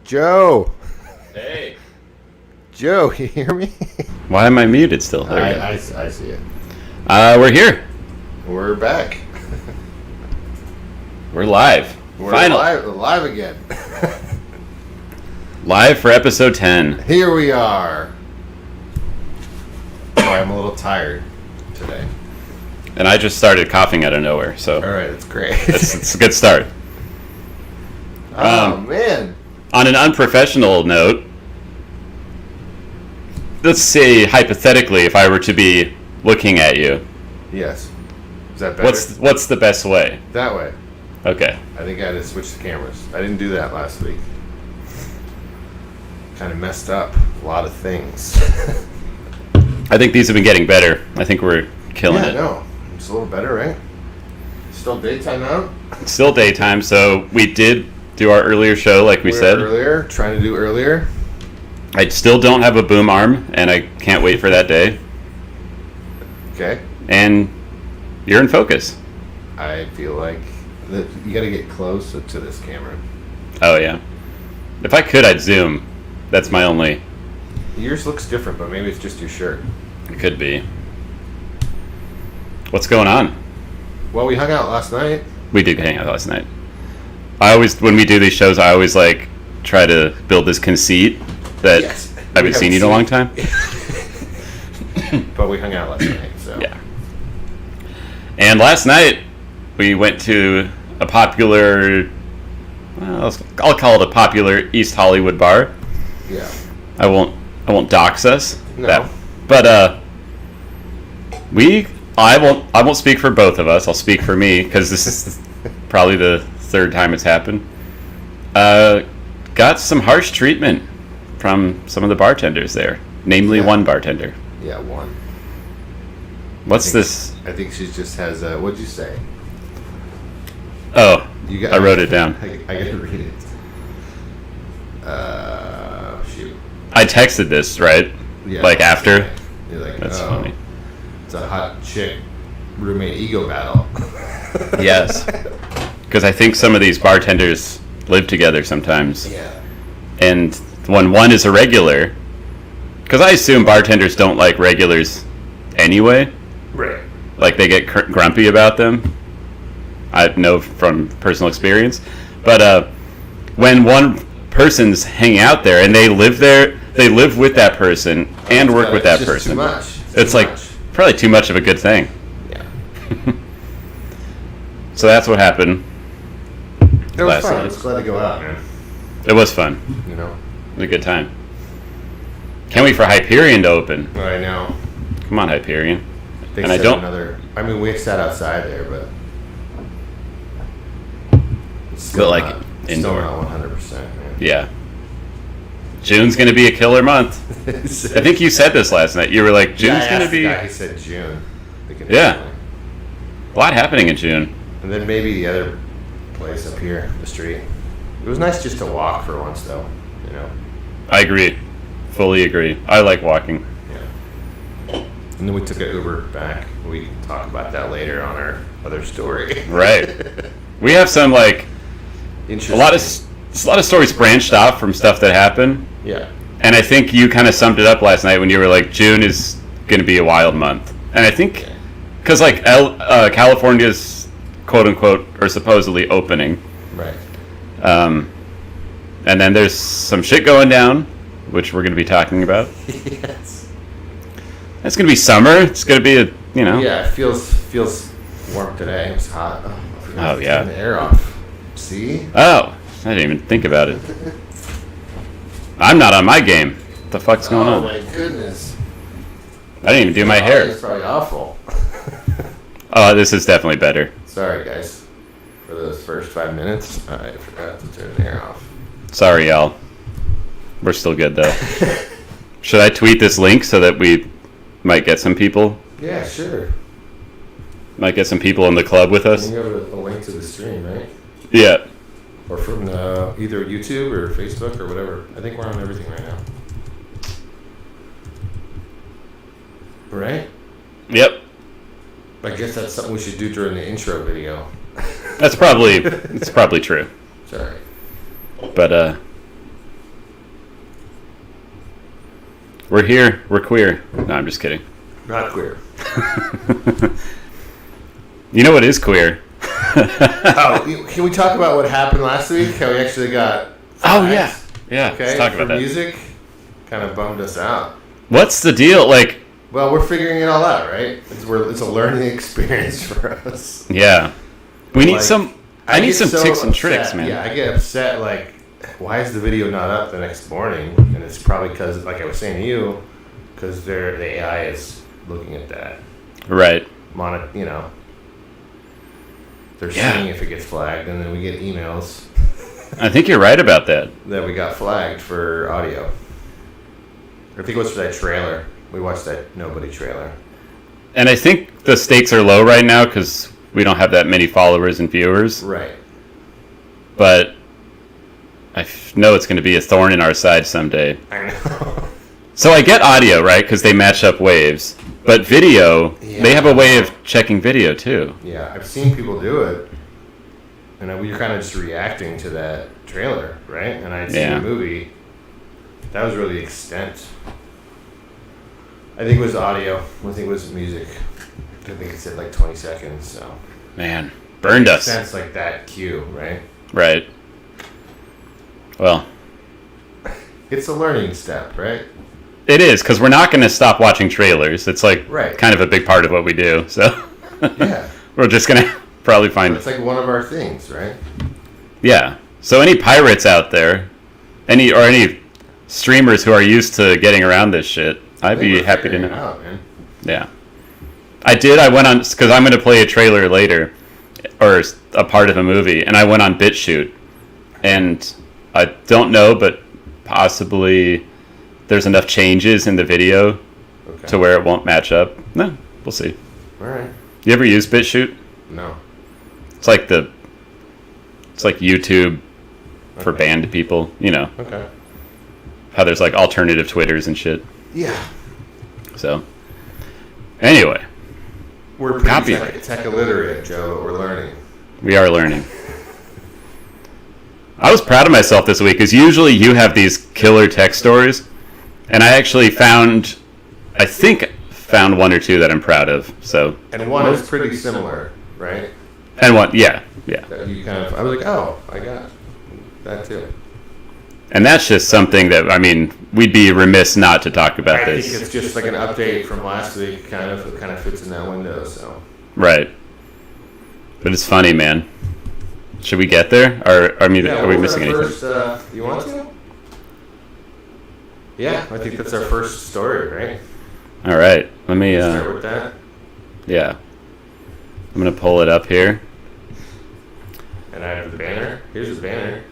Joe. Hey. Joe, you hear me? Why am I muted still? I see it. We're here. We're back. We're live. We're Finally. live again. Live for episode 10. Here we are. Sorry, I'm a little tired today. And I just started coughing out of nowhere, so All right, that's great. it's a good start. Oh, man. On an unprofessional note, let's say hypothetically, if I were to be looking at you, Yes. Is that better? what's the best way? That way. Okay. I think I had to switch the cameras. I didn't do that last week. Kind of messed up a lot of things. I think these have been getting better. I think we're killing Yeah, it. no. It's a little better, right? Still daytime out? It's still daytime, so we did do our earlier show, like we said. Earlier, trying to do earlier. I still don't have a boom arm, and I can't wait for that day. Okay. And you're in focus. I feel like that you got to get close to this camera. Oh, yeah. If I could, I'd zoom. That's my only... Yours looks different, but maybe it's just your shirt. It could be. What's going on? Well, we hung out last night. We did hang out last night. When we do these shows, I always try to build this conceit that I haven't seen you in a long time. But we hung out last night, so. Yeah. And last night, we went to a popular, I'll call it a popular East Hollywood bar. Yeah. I won't dox us. No. But I won't speak for both of us. I'll speak for me because this is probably the third time it's happened. Got some harsh treatment from some of the bartenders there, namely one bartender. Yeah, one. What's this? I think she just has what'd you say? Oh, I wrote it down. I gotta read it. Shoot. I texted this, right? Yeah. After. You're like, That's funny. It's a hot chick roommate ego battle. Yes. Because I think some of these bartenders live together sometimes. Yeah. And when one is a regular, because I assume bartenders don't like regulars anyway. Right. Like they get grumpy about them. I know from personal experience. But when one person's hanging out there and they live there, they live with that person and work with that person. Too much. It's probably too much of a good thing. Yeah. So that's what happened. It was last fun. night. I was glad to go out, man. It was fun. You know. It was a good time. Can't wait for Hyperion to open. I know. Come on, Hyperion. They And I said don't. we sat outside there, but. It's But, still indoor. not 100%, man. Yeah. June's going to be a killer month. I think you said this last night. You were like, June's going to be... He said June. Yeah. A lot happening in June. And then maybe the other place up here, the street. It was nice just to walk for once, though. You know. I agree. Fully agree. I like walking. Yeah. And then we took an Uber back. We can talk about that later on our other story. Right. We have some, a lot of stories branched off from stuff that happened. Yeah. And I think you kind of summed it up last night when you were like, June is going to be a wild month. And I think, because California's quote unquote or supposedly opening. Right. And then there's some shit going down, which we're going to be talking about. Yes. It's going to be summer. It's going to be Yeah, it feels warm today. It's hot. Oh, yeah. Turn the air off. See? Oh, I didn't even think about it. I'm not on my game. What the fuck's going on? Oh my goodness. I didn't even do my hair. It's probably awful. Oh, this is definitely better. Sorry, guys. For those first 5 minutes, I forgot to turn the air off. Sorry, y'all. We're still good, though. Should I tweet this link so that we might get some people? Yeah, sure. Might get some people in the club with us? You have a link to the stream, right? Yeah. Or from either YouTube or Facebook or whatever. I think we're on everything right now. Right? Yep. I guess that's something we should do during the intro video. It's probably true. Sorry. But We're here. We're queer. No, I'm just kidding. Not queer. You know what is queer? Can we talk about what happened last week? How we actually got flags? Yeah. Okay, Let's talk about for that. music, kind of bummed us out. What's the deal? Like, well, we're figuring it all out, right? It's a learning experience for us. yeah, we need Like, some. I need get some so tips and upset. tricks, man. Yeah, I get upset. Like, why is the video not up the next morning? And it's probably because, like I was saying to you, because the AI is looking at that. Right. They're Yeah. seeing if it gets flagged, and then we get emails I think you're right about that. that we got flagged for audio. I think it was for that trailer. We watched that Nobody trailer. And I think the stakes are low right now because we don't have that many followers and viewers. Right. But I know it's going to be a thorn in our side someday. I know. So I get audio, right? Because they match up waves. But video, they have a way of checking video too. Yeah, I've seen people do it. And we were kind of just reacting to that trailer, right? And I had seen the movie. That was really the extent. I think it was audio. I think it was music. I think it said like 20 seconds. So Man, burned us. Sense like that cue, right? Right. Well, it's a learning step, right? It is, because we're not going to stop watching trailers. It's like kind of a big part of what we do. So yeah, we're just going to probably find... It's like one of our things, right? Yeah. So any pirates out there, any streamers who are used to getting around this shit, I'd be happy to know. Out, man. Yeah. I went on, because I'm going to play a trailer later, or a part of a movie, and I went on BitChute, and I don't know, but possibly there's enough changes in the video to where it won't match up. No, we'll see. All right. You ever use BitChute? No. It's like YouTube for banned people, you know. Okay. How there's like alternative Twitters and shit. Yeah. So, anyway. We're pretty tech illiterate, Joe, but we're learning. We are learning. I was proud of myself this week, because usually you have these killer tech stories, and I actually found one or two that I'm proud of. So. And one is pretty similar, right? And one, yeah. That you I was like, oh, I got that too. And that's just something that, I mean, we'd be remiss not to talk about this. I think it's just like an update from last week, it kind of fits in that window, so. Right. But it's funny, man. Should we get there? Or are we missing anything? You want to? Yeah, I think that's our first story, right? All right. Let me start with that. Yeah. I'm going to pull it up here. And I have the banner. Here's the banner.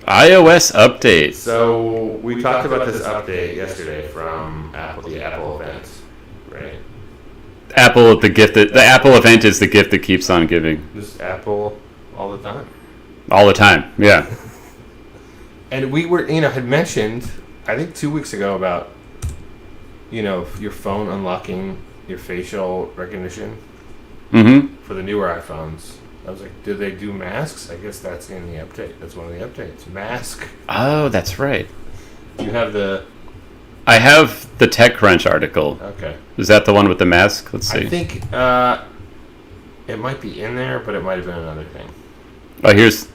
iOS update. So we talked about this update yesterday from the Apple event, right? The Apple event is the gift that keeps on giving. Just Apple all the time. All the time, yeah. And we were, had mentioned, I think 2 weeks ago about, your phone unlocking your facial recognition for the newer iPhones. I was like, do they do masks? I guess that's in the update. That's one of the updates. Mask. Oh, that's right. You have I have the TechCrunch article. Okay. Is that the one with the mask? Let's see. I think it might be in there, but it might have been another thing. Oh, here's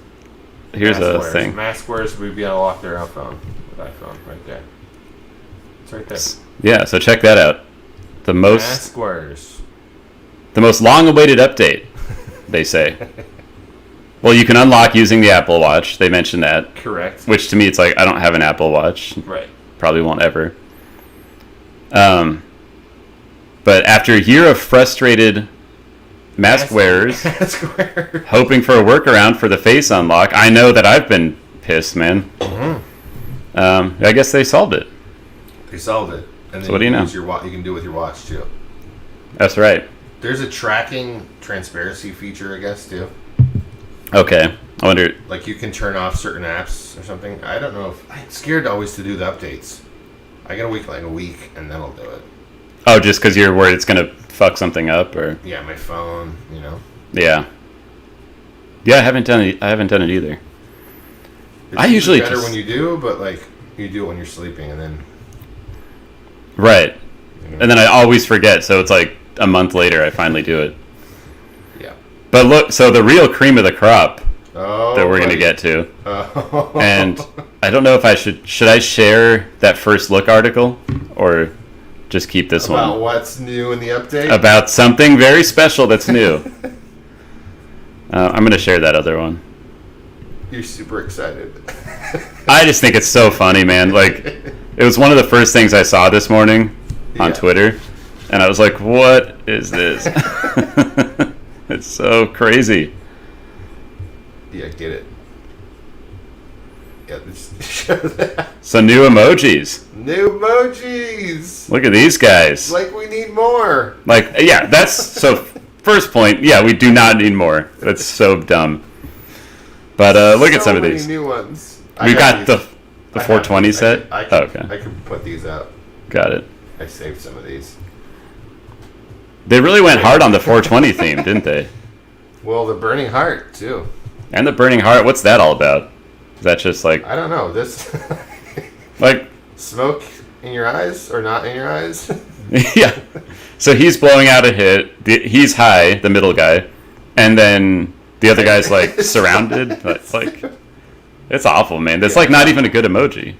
mask a wearers. thing. Mask wearers would be able to lock their iPhone with iPhone right there. It's right there. Yeah, so check that out. Mask wearers. The most long-awaited update, they say. Well, you can unlock using the Apple Watch. They mentioned that. Correct. Which to me, it's like, I don't have an Apple Watch. Right. Probably won't ever. But after a year of frustrated mask wearers hoping for a workaround for the face unlock, I know that I've been pissed, man. Mm-hmm. I guess they solved it. They solved it. And then so what do you know? You can do it with your watch, too. That's right. There's a tracking transparency feature, I guess, too. Okay. I wonder... Like, you can turn off certain apps or something. I don't know if... I'm scared always to do the updates. I gotta wait like a week, and then I'll do it. Oh, just because you're worried it's gonna fuck something up, or... Yeah, my phone, Yeah. Yeah, I haven't done it either. It's usually better when you do, but, like, you do it when you're sleeping, and then... Right. And then I always forget, so it's like a month later I finally do it. Yeah. But look, so the real cream of the crop that we're going to buddy. get to. And I don't know if I should I share that first look article or just keep this About one? what's new in the update? About something very special that's new. I'm going to share that other one. You're super excited. I just think it's so funny, man. Like, it was one of the first things I saw this morning on Twitter, and I was like, what is this? It's so crazy. Yeah, get it. Yeah, just show that. So new emojis. New emojis! Look at these guys. Like we need more. Like, yeah, that's so. First point, yeah, we do not need more. That's so dumb. But look at some of these. New ones. We got the 420 set. I can, okay, I can put these up. got it. I saved some of these. They really went hard on the 420 theme, didn't they? Well, the burning heart too. And the burning heart. What's that all about? Is that just like I don't know. This like? smoke in your eyes or not in your eyes? Yeah. So he's blowing out a hit. He's high, the middle guy, and then the other guy's like surrounded. Like, it's awful, man. That's like not even a good emoji.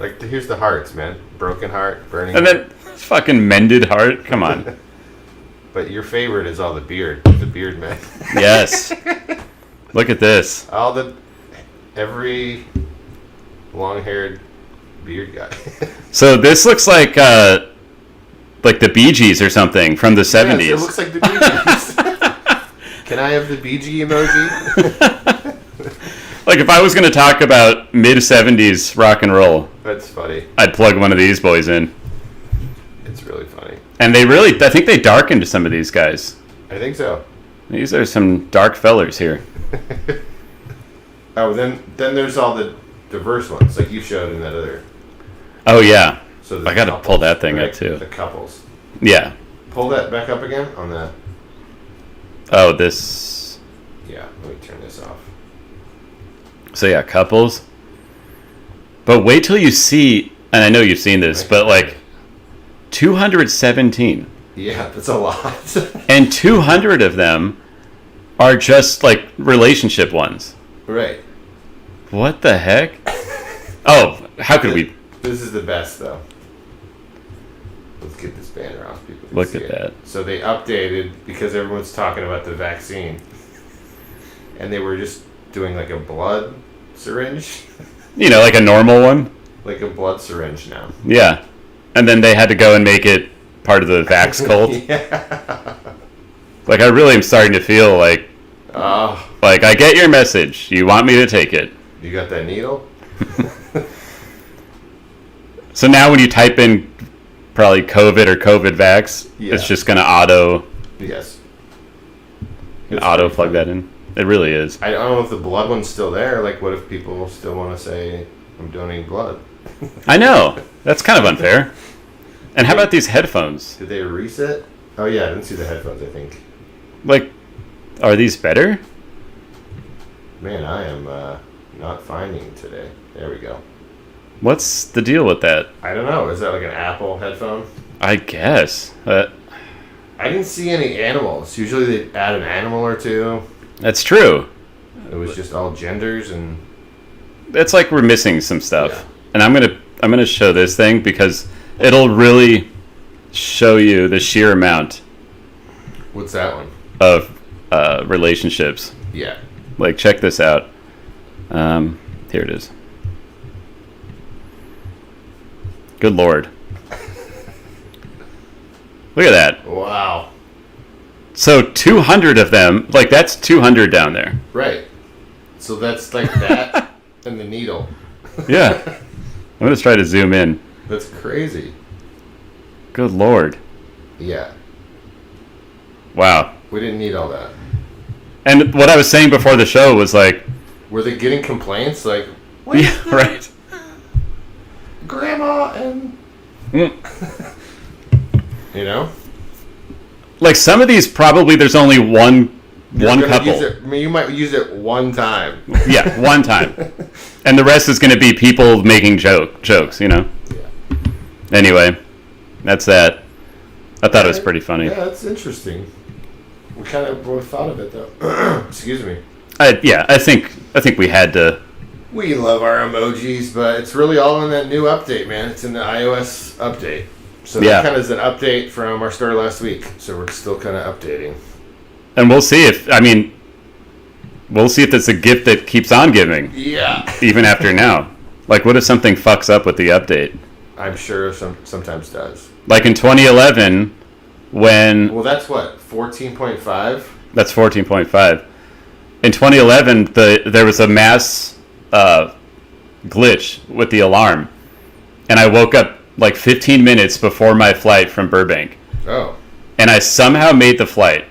Like here's the hearts, man. Broken heart, burning. And heart. then fucking mended heart. Come on. But your favorite is all the beard man. Yes. Look at this. Every long-haired beard guy. So this looks like the Bee Gees or something from the 70s. Yes, it looks like the Bee Gees. Can I have the Bee Gee emoji? Like if I was going to talk about mid-70s rock and roll, That's funny. I'd plug one of these boys in. It's really funny. And I think they darkened some of these guys. I think so. These are some dark fellers here. Oh, then there's all the diverse ones, like you showed in that other. Oh, yeah. So I got to pull that thing up, too. The couples. Yeah. Pull that back up again on that. Oh, this... Yeah, let me turn this off. So, yeah, couples. But wait till you see... And I know you've seen this, but, like, 217. Yeah, that's a lot. And 200 of them are just, like, relationship ones. Right. What the heck? Oh, how could we... This is the best, though. Let's get this banner off. People can Look see at it. that. So they updated because everyone's talking about the vaccine. And they were just doing like a blood syringe. You know, like a normal one? Like a blood syringe now. Yeah. And then they had to go and make it part of the vax cult. Yeah. Like, I really am starting to feel like... Oh, Like, I get your message. You want me to take it. you got that needle? So now when you type in probably COVID or COVID vax, Yeah. it's just going to auto Yes. plug that in. It really is. I don't know if the blood one's still there. Like, what if people still want to say, I'm donating blood? I know. That's kind of unfair. And how about these headphones? Did they reset? Oh, yeah, I didn't see the headphones, I think. Like, are these better? Man, I am not finding today. There we go. What's the deal with that? I don't know. Is that like an Apple headphone? I guess. I didn't see any animals. Usually they add an animal or two. That's true. It was just all genders and... It's like we're missing some stuff. Yeah. And I'm gonna show this thing because it'll really show you the sheer amount What's that one? of relationships. Yeah. Like, check this out. Here it is. Good Lord. Look at that. Wow. So 200 of them, like that's 200 down there. Right. So that's like that and the needle. Yeah. I'm going to try to zoom in. That's crazy. Good Lord. Yeah. Wow. We didn't need all that. And what I was saying before the show was like... Were they getting complaints? Like, Yeah, right. Grandma and... You know? Like some of these probably there's only one Gonna couple. use it, I mean, you might use it one time. Yeah, one time. And the rest is going to be people making jokes, you know? Yeah. Anyway, That's that. I thought it was pretty funny. Yeah, that's interesting. We kind of both thought of it though. Excuse me. I think we had to. We love our emojis, but it's really all in that new update, man. It's in the iOS update. So that kind of is an update from our story last week. So we're still kind of updating. And we'll see if it's a gift that keeps on giving. Yeah. Even after now. Like, what if something fucks up with the update? I'm sure sometimes does. Like in 2011, when... Well, that's what? 14.5? That's 14.5. In 2011, there was a mass glitch with the alarm. And I woke up like 15 minutes before my flight from Burbank. Oh. And I somehow made the flight.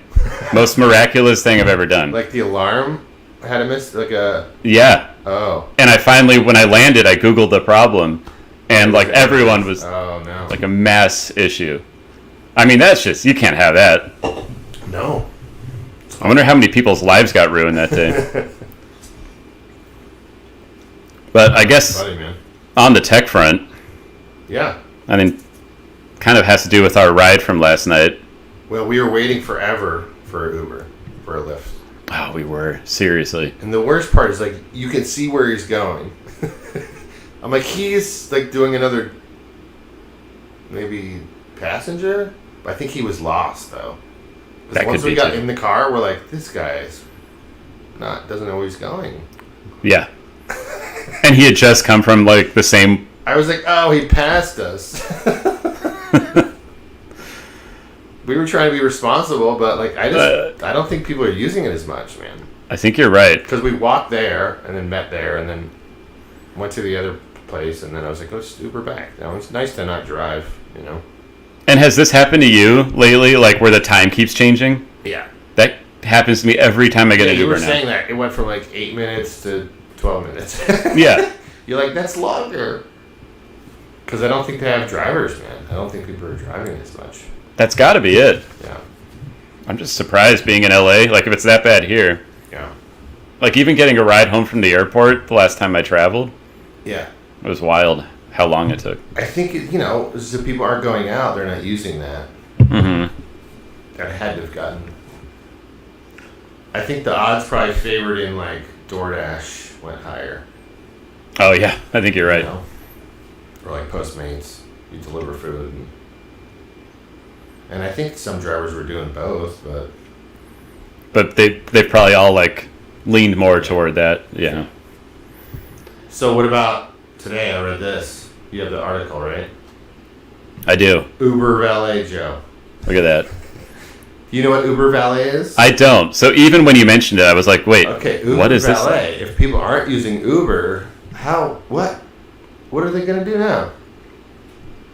Most miraculous thing I've ever done. Like the alarm had a miss? Like a... Yeah. Oh. And I finally, when I landed, I Googled the problem. And like everyone was... Oh, no. Like a mass issue. I mean, that's just... You can't have that. No. I wonder how many people's lives got ruined that day. But I guess funny, man. On the tech front... Yeah. I mean, kind of has to do with our ride from last night. Well, we were waiting forever for Uber, for a Lyft. Oh, we were. Seriously. And the worst part is, like, you can see where he's going. I'm like, he's, like, doing another, maybe, passenger? I think he was lost, though. Because once we got in the car, we're like, this guy's doesn't know where he's going. Yeah. And he had just come from, like, the same... I was like, oh, he passed us. We were trying to be responsible, but like I don't think people are using it as much, man. I think you're right. Because we walked there and then met there and then went to the other place and then I was like, let's Uber back. Now it's nice to not drive, you know. And has this happened to you lately, like where the time keeps changing? Yeah. That happens to me every time I get an Uber now. You were saying that it went from like 8 minutes to 12 minutes. Yeah. You're like, that's longer. Because I don't think they have drivers, man. I don't think people are driving as much. That's got to be it. Yeah. I'm just surprised being in LA. Like, if it's that bad here. Yeah. Like, even getting a ride home from the airport the last time I traveled. Yeah. It was wild how long it took. I think, so people aren't going out. They're not using that. Mm-hmm. That had to have gotten... I think the odds probably favored in, like, DoorDash went higher. Oh, yeah. I think you're right. Or like Postmates, you deliver food. And I think some drivers were doing both, but they probably all like leaned more toward that. Yeah. So what about today? I read this. You have the article, right? I do. Uber Valet Joe. Look at that. You know what Uber Valet is? I don't. So even when you mentioned it, I was like, wait, okay, Uber what is Valet. this? If people aren't using Uber, what are they going to do now?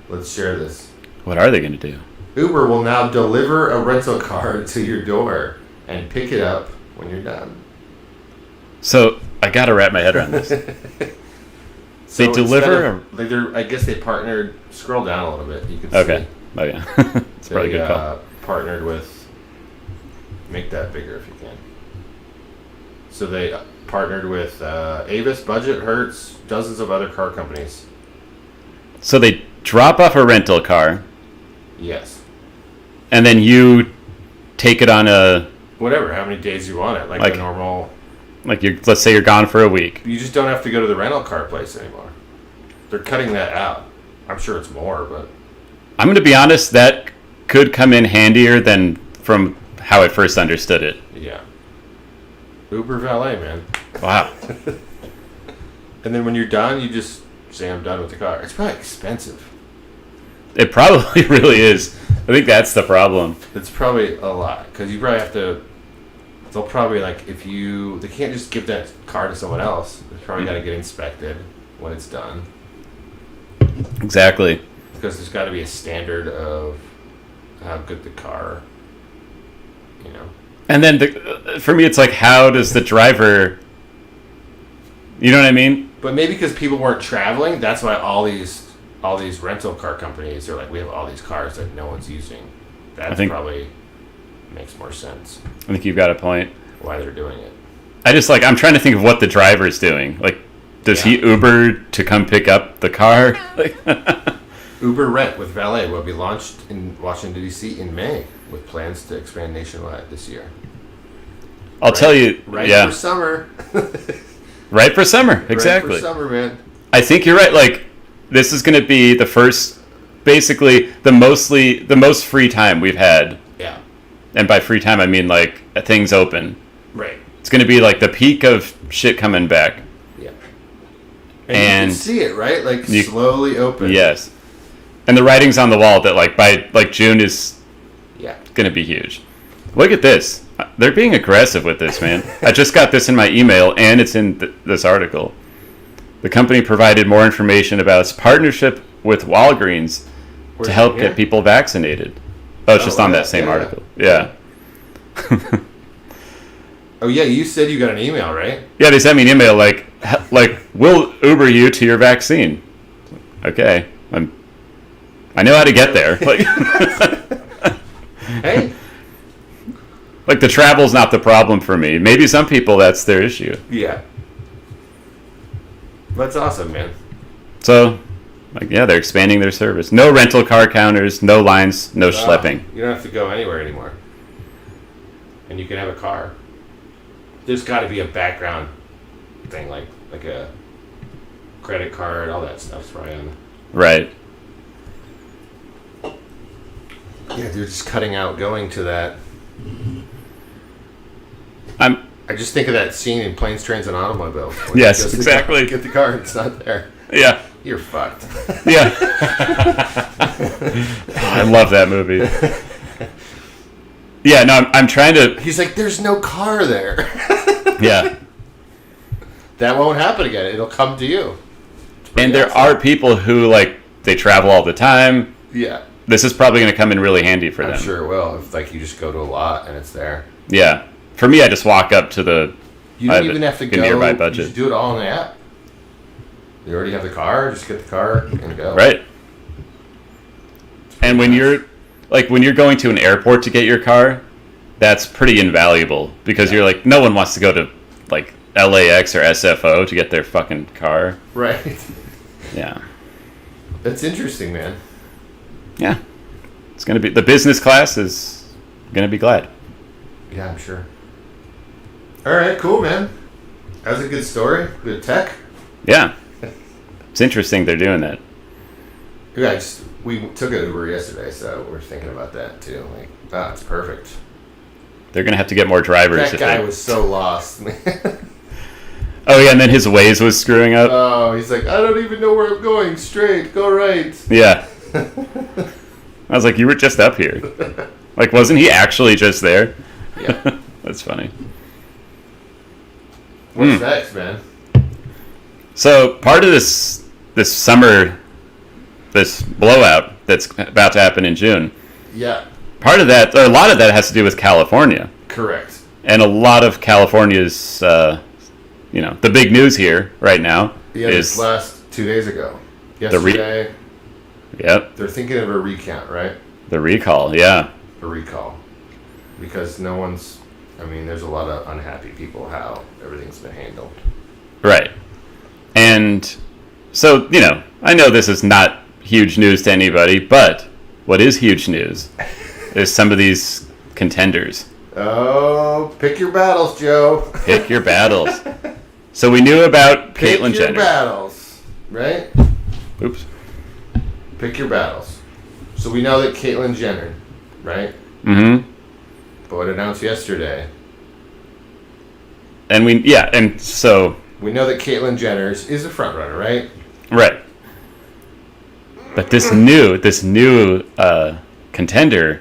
Let's share this. What are they going to do? Uber will now deliver a rental car to your door and pick it up when you're done. So I got to wrap my head around this. So they deliver? I guess they partnered. Scroll down a little bit. You can see. Okay. Oh, yeah. It's probably a good call. Partnered with... Make that bigger if you can. So they partnered with Avis, Budget, Hertz, dozens of other car companies. So they drop off a rental car. Yes. And then you take it on a... Whatever, how many days you want it. Like the normal... Like, let's say you're gone for a week. You just don't have to go to the rental car place anymore. They're cutting that out. I'm sure it's more, but... I'm going to be honest, that could come in handier than from how I first understood it. Yeah. Uber Valet, man. Wow. And then when you're done, you just say, I'm done with the car. It's probably expensive. It probably really is. I think that's the problem. It's probably a lot. Because you probably have to... They'll probably, like, they can't just give that car to someone else. They probably got to get inspected when it's done. Exactly. Because there's got to be a standard of how good the car, And then, for me, it's like, how does the driver... You know what I mean? But maybe because people weren't traveling, that's why all these rental car companies are like, we have all these cars that no one's using. That probably makes more sense. I think you've got a point. Why they're doing it. I'm trying to think of what the driver's doing. Like, does he Uber to come pick up the car? Uber Rent with valet will be launched in Washington, D.C. in May, with plans to expand nationwide this year. I'll tell you, right yeah. for summer. Right for summer, exactly. Right for summer, man. I think you're right. Like, this is going to be the first, basically, the most free time we've had. Yeah. And by free time, I mean, like, things open. Right. It's going to be, like, the peak of shit coming back. Yeah. And you can see it, right? Like, slowly open. Yes. And the writing's on the wall that, like, by, like, June is going to be huge. Look at this. They're being aggressive with this, man. I just got this in my email, and it's in this article. The company provided more information about its partnership with Walgreens to help get people vaccinated. Oh, it's just on that same article. Yeah. Oh, yeah, you said you got an email, right? Yeah, they sent me an email like, we'll Uber you to your vaccine. Okay. I know how to get there. Like, hey. Like, the travel's not the problem for me. Maybe some people, that's their issue. Yeah. That's awesome, man. So, like, yeah, they're expanding their service. No rental car counters, no lines, no schlepping. You don't have to go anywhere anymore. And you can have a car. There's got to be a background thing, like a credit card, all that stuff's probably on. Right. Yeah, they're just cutting out going to that. I just think of that scene in Planes, Trains, and Automobile. Yes, exactly. Get the car, it's not there. Yeah. You're fucked. Yeah. I love that movie. Yeah, no, I'm trying to... He's like, there's no car there. Yeah. That won't happen again. It'll come to you. And there are people who, like, they travel all the time. Yeah. This is probably going to come in really handy for them. I'm sure it will. If, like, you just go to a lot and it's there. Yeah. For me, I just walk up to the... You don't even have to go... nearby budget. You just do it all in the app. You already have the car. Just get the car and go. Right. And when you're... Like, when you're going to an airport to get your car, that's pretty invaluable. Because you're like, no one wants to go to, like, LAX or SFO to get their fucking car. Right. Yeah. That's interesting, man. Yeah. It's going to be... The business class is going to be glad. Yeah, I'm sure. All right, cool, man. That was a good story. Good tech. Yeah. It's interesting they're doing that. Yeah, we took an Uber yesterday, so we're thinking about that, too. Like, it's perfect. They're going to have to get more drivers. That guy was so lost. Oh, yeah, and then his Waze was screwing up. Oh, he's like, I don't even know where I'm going. Straight, go right. Yeah. I was like, you were just up here. Like, wasn't he actually just there? Yeah. That's funny. What's next, man? So, part of this summer, this blowout that's about to happen in June. Yeah. Part of that, or a lot of that has to do with California. Correct. And a lot of California's, the big news here right now is... last 2 days ago. Yesterday. Yep. They're thinking of a recount, right? The recall, yeah. A recall. Because there's a lot of unhappy people how everything's been handled. Right. And so, I know this is not huge news to anybody, but what is huge news is some of these contenders. Oh, pick your battles, Joe. Pick your battles. So we knew about Caitlyn Jenner. Pick your battles, right? Oops. Pick your battles. So we know that Caitlyn Jenner, right? Mm-hmm. But announced yesterday. And so... We know that Caitlyn Jenner is a front runner, right? Right. But this new contender,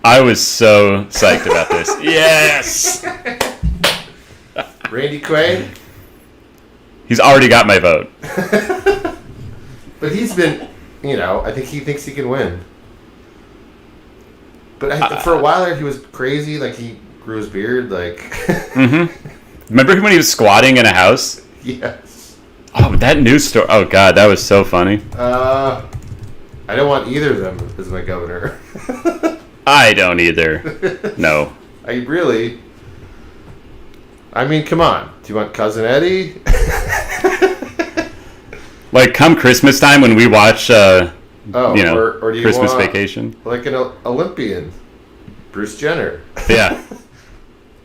I was so psyched about this. Yes! Randy Quaid? He's already got my vote. But he's been, I think he thinks he can win. But for a while there, he was crazy. Like, he grew his beard, like... Mm-hmm. Remember when he was squatting in a house? Yes. Oh, that news story. Oh, God, that was so funny. I don't want either of them as my governor. I don't either. No. Come on. Do you want Cousin Eddie? Like, come Christmas time when we watch Oh, you know, or do you Christmas want, vacation. like an Olympian, Bruce Jenner. Yeah.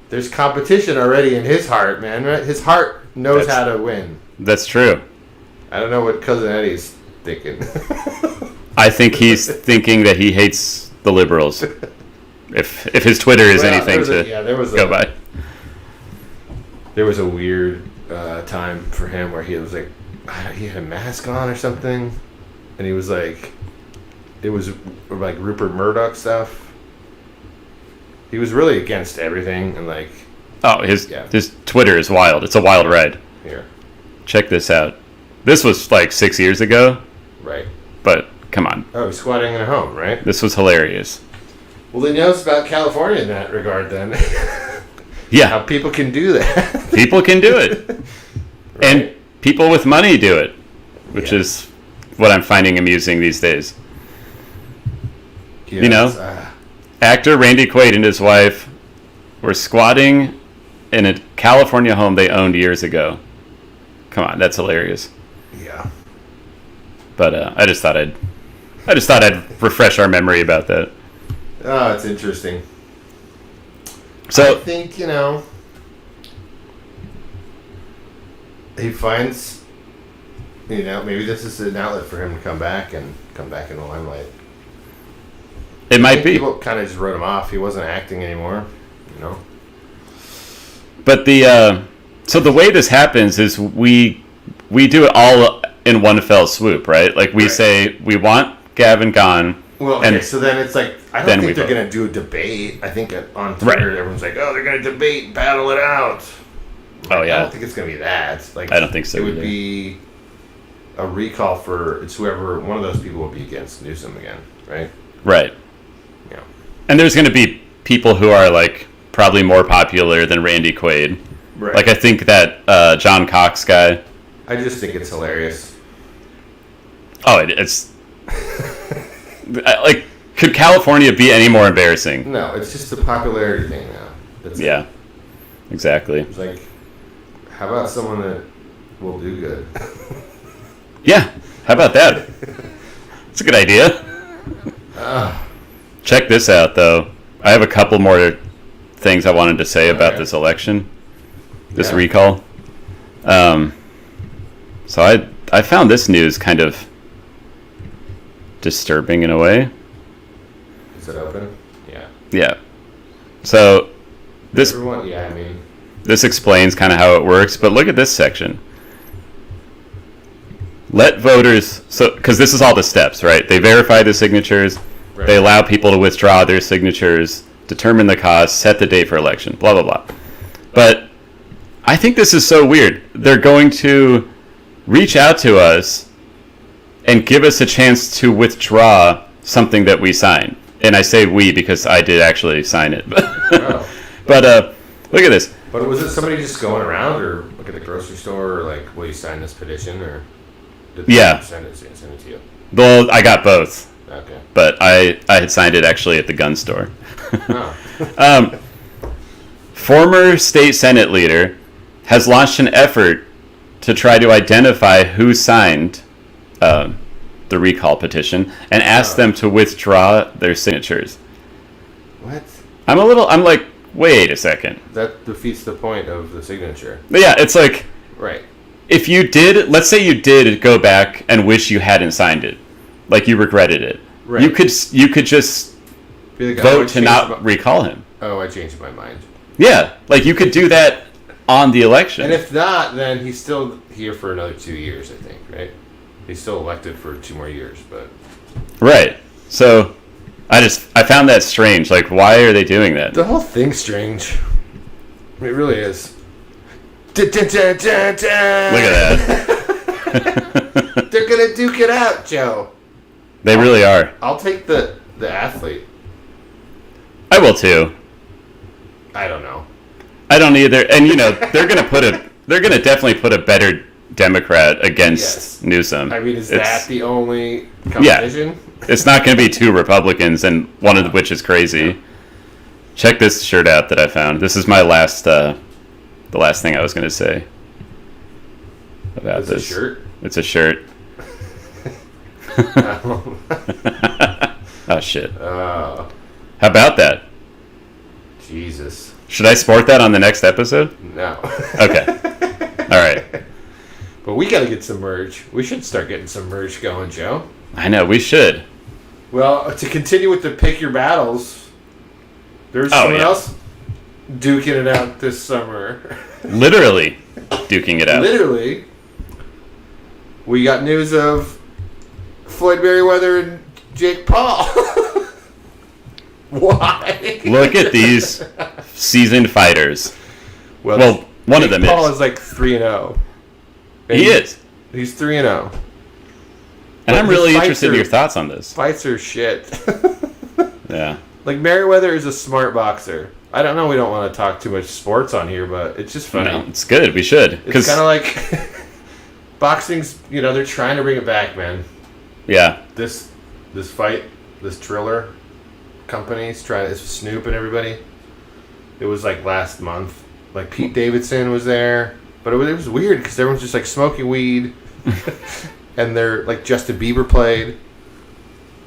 There's competition already in his heart, man. Right? His heart knows how to win. That's true. I don't know what Cousin Eddie's thinking. I think he's thinking that he hates the liberals. If his Twitter is anything to go by. There was a weird time for him where he was like, he had a mask on or something, and he was like, it was like Rupert Murdoch stuff. He was really against everything, and like, his Twitter is wild. It's a wild ride. Here, check this out. This was like 6 years ago. Right. But come on. Oh, he's squatting in a home, right? This was hilarious. Well, he knows about California in that regard, then. Yeah. How people can do that. People can do it. Right. And people with money do it, which is what I'm finding amusing these days. Yeah, you know? Actor Randy Quaid and his wife were squatting in a California home they owned years ago. Come on, that's hilarious. Yeah. But I just thought I'd refresh our memory about that. Oh, it's interesting. So I think, he finds, maybe this is an outlet for him to come back in the limelight. It might be. People kind of just wrote him off. He wasn't acting anymore, But so the way this happens is we do it all in one fell swoop, right? Like we say we want Gavin gone. Well, okay, so then it's like, I don't think they're going to do a debate. I think on Twitter everyone's like, oh, they're going to debate, battle it out. Oh, yeah. I don't think it's going to be that. Like, I don't think so. It would be a recall it's whoever, one of those people will be against Newsom again, right? Right. Yeah. And there's going to be people who are like probably more popular than Randy Quaid. Right. Like I think that John Cox guy. I just think it's hilarious. Oh, it's like, could California be any more embarrassing? No, it's just a popularity thing now. Yeah, exactly. It's like, how about someone that will do good? Yeah, how about that? It's a good idea. Check this out, though. I have a couple more things I wanted to say about this election, this recall. So I found this news kind of disturbing in a way. Is it open? Yeah. Yeah. So this this explains kind of how it works, but look at this section. Let voters, because this is all the steps, right? They verify the signatures, they allow people to withdraw their signatures, determine the cost, set the date for election, blah, blah, blah. But I think this is so weird. They're going to reach out to us and give us a chance to withdraw something that we sign. And I say we because I did actually sign it. Oh. But look at this. But was it somebody just going around, or look at the grocery store, or like, will you sign this petition, or did they send it to you? Well, I got both. Okay. But I had signed it actually at the gun store. Oh. Former state Senate leader has launched an effort to try to identify who signed the recall petition and ask them to withdraw their signatures. What? I'm like, wait a second. That defeats the point of the signature. But yeah, it's like, right. If you did, let's say you did go back and wish you hadn't signed it, like you regretted it. Right. You could just vote to not recall him. Oh, I changed my mind. Yeah, like you could do that on the election. And if not, then he's still here for another 2 years, I think, right? He's still elected for 2 more years, but... Right. So, I found that strange. Like, why are they doing that? The whole thing's strange. It really is. Look at that. They're gonna duke it out, Joe. They really are. I'll take the athlete. I will too. I don't know. I don't either. And they're gonna definitely put a better Democrat against Newsom. I mean, is that the only competition? Yeah. It's not going to be 2 Republicans, and one of which is crazy. Yeah. Check this shirt out that I found. This is my last, the last thing I was going to say about this. It's a shirt? It's a shirt. shit. Oh, How about that? Jesus. Should I sport that on the next episode? No. Okay. All right. But we got to get some merch. We should start getting some merch going, Joe. I know, we should. Well, to continue with the pick your battles, there's someone else duking it out this summer. Literally duking it out. Literally. We got news of Floyd Mayweather and Jake Paul. Why? Look at these seasoned fighters. Well, one Jake of them Paul is. is like 3-0. He is. He's 3-0. And I'm really interested in your thoughts on this. Fights are shit. Yeah. Like, Mayweather is a smart boxer. I don't know, we don't want to talk too much sports on here, but it's just funny. No, it's good. We should. It's kind of like boxing's, they're trying to bring it back, man. Yeah. This fight, this Triller company's trying, it's Snoop and everybody. It was like last month. Like, Pete Davidson was there. But it was weird because everyone's just like smoking weed. And they're like, Justin Bieber played.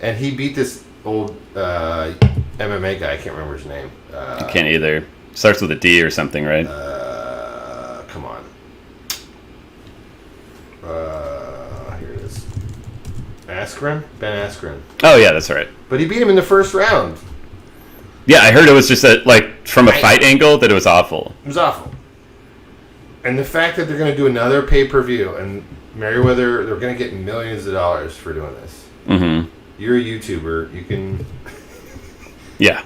And he beat this old MMA guy. I can't remember his name. I can't either. Starts with a D or something, right? Come on. Here it is. Askren? Ben Askren. Oh, yeah, that's right. But he beat him in the first round. Yeah, I heard it was just from a fight angle that it was awful. It was awful. And the fact that they're going to do another pay-per-view and Mayweather, they're going to get millions of dollars for doing this. Mm-hmm. You're a YouTuber. You can... Yeah.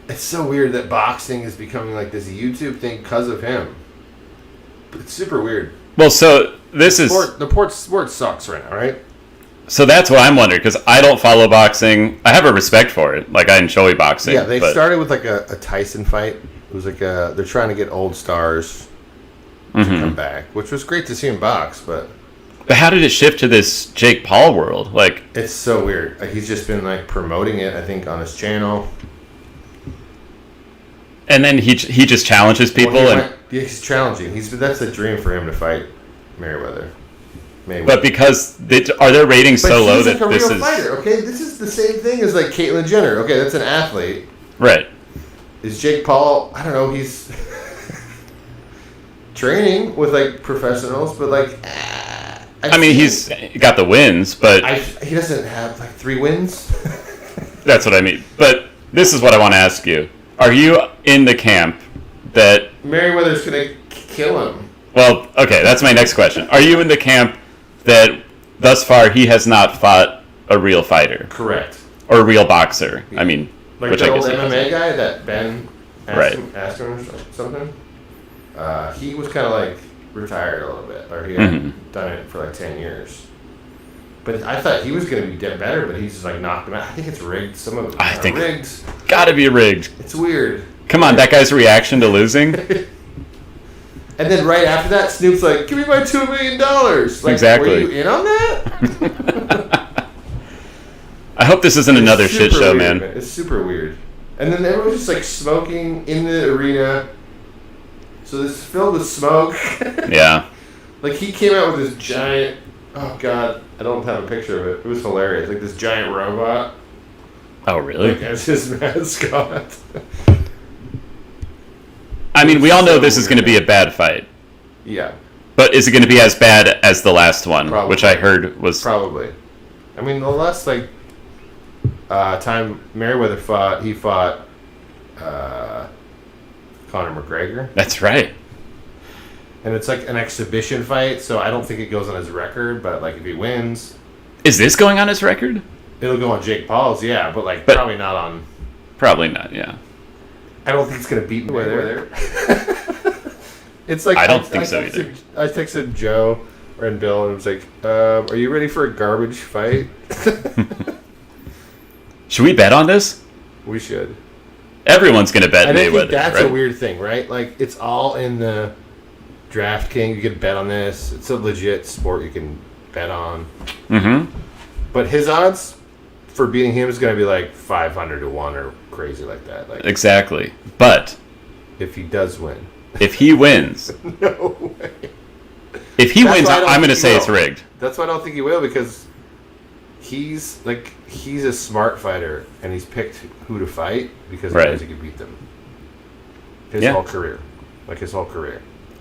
It's so weird that boxing is becoming like this YouTube thing because of him. But it's super weird. Well, so this is... The sport sucks right now, right? So that's what I'm wondering, because I don't follow boxing. I have a respect for it. Like, I enjoy boxing. Yeah, they started with like a Tyson fight. It was like they're trying to get old stars to come back, which was great to see him box, but how did it shift to this Jake Paul world? Like, it's so weird. Like, he's just been like promoting it, I think, on his channel. And then he just challenges people, he's challenging. That's a dream for him to fight Mayweather. But because are their ratings so low that this is fighter? Okay, this is the same thing as like Caitlyn Jenner. Okay, that's an athlete, right? Is Jake Paul? I don't know. He's training with like professionals, but like, I mean, he's got the wins, but he doesn't have like 3 wins. That's what I mean. But this is what I want to ask you: are you in the camp that Mayweather's gonna kill him? Well, okay, that's my next question. Are you in the camp that thus far he has not fought a real fighter? Correct. Or a real boxer? I mean, like which the I old guess MMA guy that Ben asked him or something. He was kind of like retired a little bit, or he had done it for like 10 years. But I thought he was going to be better, but he's just like knocked him out. I think it's rigged. Some of it are rigged. Gotta be rigged. It's weird. Come on, that guy's reaction to losing. And then right after that, Snoop's like, "Give me my $2 million." Like, exactly. Were you in on that? I hope this isn't another shit show, weird, man. It's super weird. And then everyone's just like smoking in the arena. So this is filled with smoke. Yeah. Like, he came out with this giant... Oh, God. I don't have a picture of it. It was hilarious. Like, this giant robot. Oh, really? Like, as his mascot. I mean, we all know this is going to be a bad fight. Yeah. But is it going to be as bad as the last one, Probably. which I heard was... Probably. I mean, the last, like, time Mayweather fought, he fought Conor McGregor. That's right. And it's like an exhibition fight, so I don't think it goes on his record, but, like, if he wins... Is this going on his record? It'll go on Jake Paul's, yeah, but, like, probably not on... Probably not, yeah. I don't think it's going to beat Mayweather. It's like... I don't think so either. I texted Joe and Bill, and I was like, are you ready for a garbage fight? Should we bet on this? We should. Everyone's going to bet and Mayweather, I think that's right? a weird thing, right? Like, it's all in the DraftKings. You can bet on this. It's a legit sport you can bet on. Mm-hmm. But his odds for beating him is going to be like 500 to 1 or crazy like that. Like, Exactly. But if he does win. if he wins... No way. If he wins, I'm going to say it's rigged. That's why I don't think he will, because he's a smart fighter, and he's picked who to fight because he Right. knows he can beat them. His Yeah. whole career.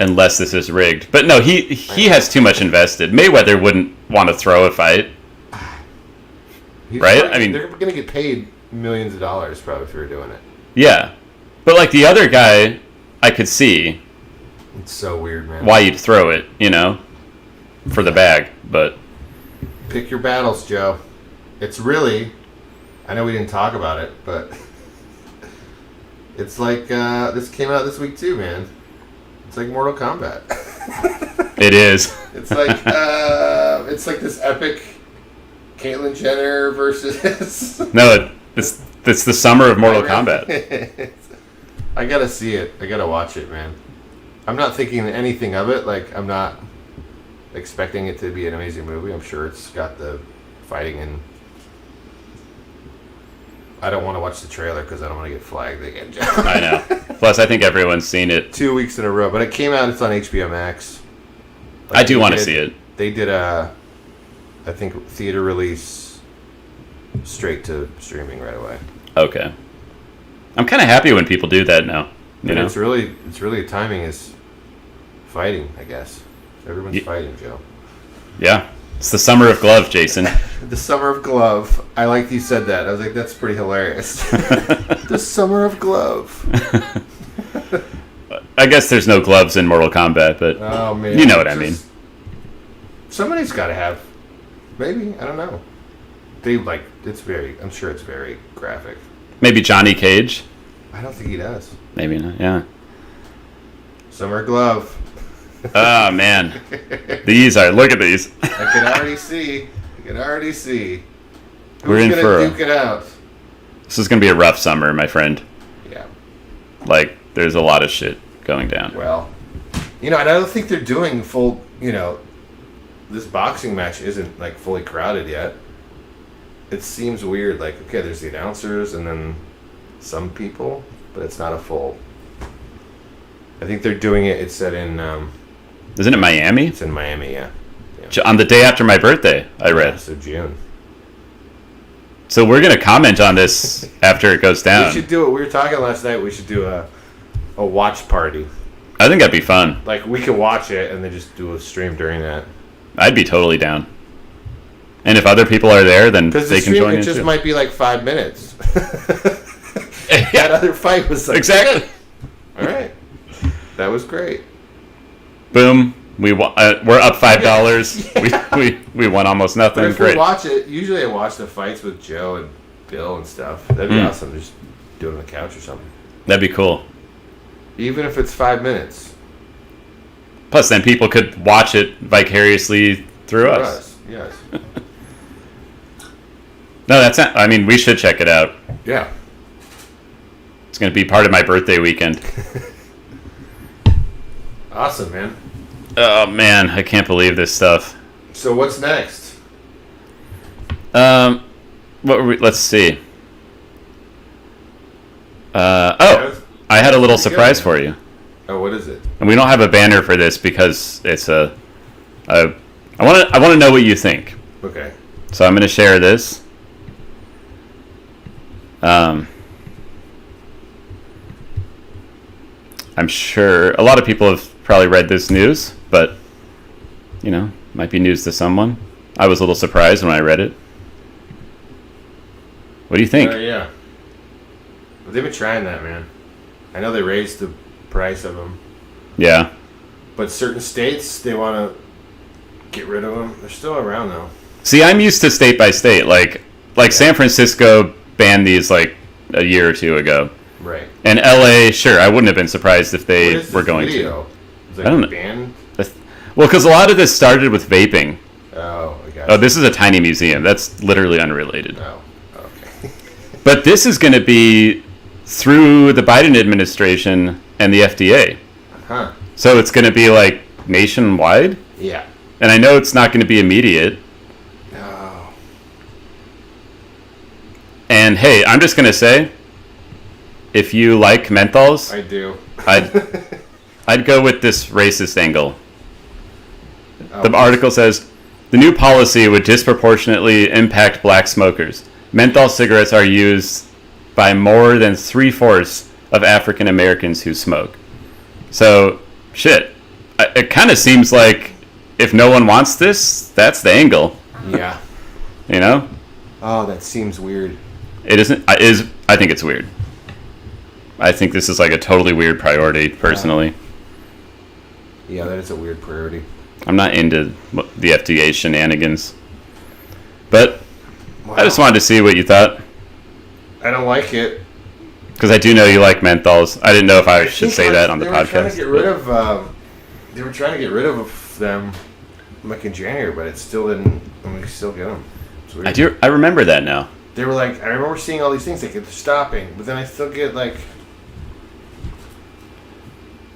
Unless this is rigged. But no, he has too much invested. Mayweather wouldn't want to throw a fight. Right? I mean, they're going to get paid millions of dollars probably if you're doing it. Yeah. But like the other guy, I could see It's so weird, man. why you'd throw it, for the bag. But Pick your battles, Joe. It's really, I know we didn't talk about it, but it's like this came out this week too, man. It's like Mortal Kombat. it is. It's like this epic Caitlyn Jenner versus. No, it's the summer of Mortal Kombat. I gotta see it. I gotta watch it, man. I'm not thinking anything of it. Like, I'm not expecting it to be an amazing movie. I'm sure it's got the fighting and. I don't want to watch the trailer because I don't want to get flagged again, Joe. I know. Plus, I think everyone's seen it. 2 weeks in a row, but it came out. It's on HBO Max. I do want to see it. They did I think, theater release straight to streaming right away. Okay. I'm kind of happy when people do that now. You know? It's really timing is fighting, I guess. Everyone's fighting, Joe. Yeah. It's the summer of glove, Jason. The summer of glove. I like you said that. I was like, that's pretty hilarious. The summer of glove. I guess there's no gloves in Mortal Kombat, but Oh man, you know what I mean. Somebody's got to have. Maybe, I don't know. I'm sure it's very graphic. Maybe Johnny Cage. I don't think he does. Maybe not. Yeah. Summer glove. Oh man, look at these. I can already see. We're in Who's for gonna duke it out? This is gonna be a rough summer, my friend. Yeah. Like, there's a lot of shit going down. Well, and I don't think they're doing full. This boxing match isn't like fully crowded yet. It seems weird. Like, okay, there's the announcers and then some people, but it's not a full. I think they're doing it. It's set in. Isn't it Miami? It's in Miami, yeah. On the day after my birthday, I read. Yeah, so June. So we're gonna comment on this after it goes down. We should do it. We were talking last night. We should do a watch party. I think that'd be fun. Like, we could watch it and then just do a stream during that. I'd be totally down. And if other people are there, then Because they can join in it just too. might be like 5 minutes. Yeah. That other fight was like Exactly. All right, that was great. Boom. We're up $5. We won almost nothing. But if Great. we watch it, usually I watch the fights with Joe and Bill and stuff. That'd be awesome. Just do it on the couch or something. That'd be cool. Even if it's 5 minutes. Plus, then people could watch it vicariously through For us. us, yes. No, that's not. I mean, we should check it out. Yeah. It's going to be part of my birthday weekend. Awesome, man. Oh man, I can't believe this stuff. So what's next? Let's see. I had a little surprise for you. Oh, what is it? And we don't have a banner for this because it's I want to know what you think. Okay. So I'm going to share this. I'm sure a lot of people have probably read this news, but might be news to someone. I was a little surprised when I read it. What do you think? Yeah. Well, they've been trying that, man. I know they raised the price of them. Yeah. But certain states, they want to get rid of them. They're still around, though. See, I'm used to state by state. Like San Francisco banned these like a year or two ago. Right. And LA, sure, I wouldn't have been surprised if they were going video? to. Is it I don't know. banned? Well, because a lot of this started with vaping. Oh, I got Oh, this is a tiny museum. That's literally unrelated. Oh, okay. But this is going to be through the Biden administration and the FDA. Huh. So it's going to be like nationwide. Yeah. And I know it's not going to be immediate. Oh. And hey, I'm just going to say, if you like menthols, I do. I'd go with this racist angle. Oh, The article says, The new policy would disproportionately impact black smokers. Menthol cigarettes are used by more than 3/4 of African Americans who smoke. So, shit. It kind of seems like if no one wants this, that's the angle. Yeah. You know? Oh, that seems weird. It isn't. I think it's weird. I think this is like a totally weird priority, personally. Yeah, that is a weird priority. I'm not into the FDA shenanigans. But Wow. I just wanted to see what you thought. I don't like it. Because I do know you like menthols. I didn't know if I should say that on the podcast. They were trying to get rid of them like in January, but it still didn't, and we still get them. It's weird. I remember that now. They were like, I remember seeing all these things like they're stopping, but then I still get like...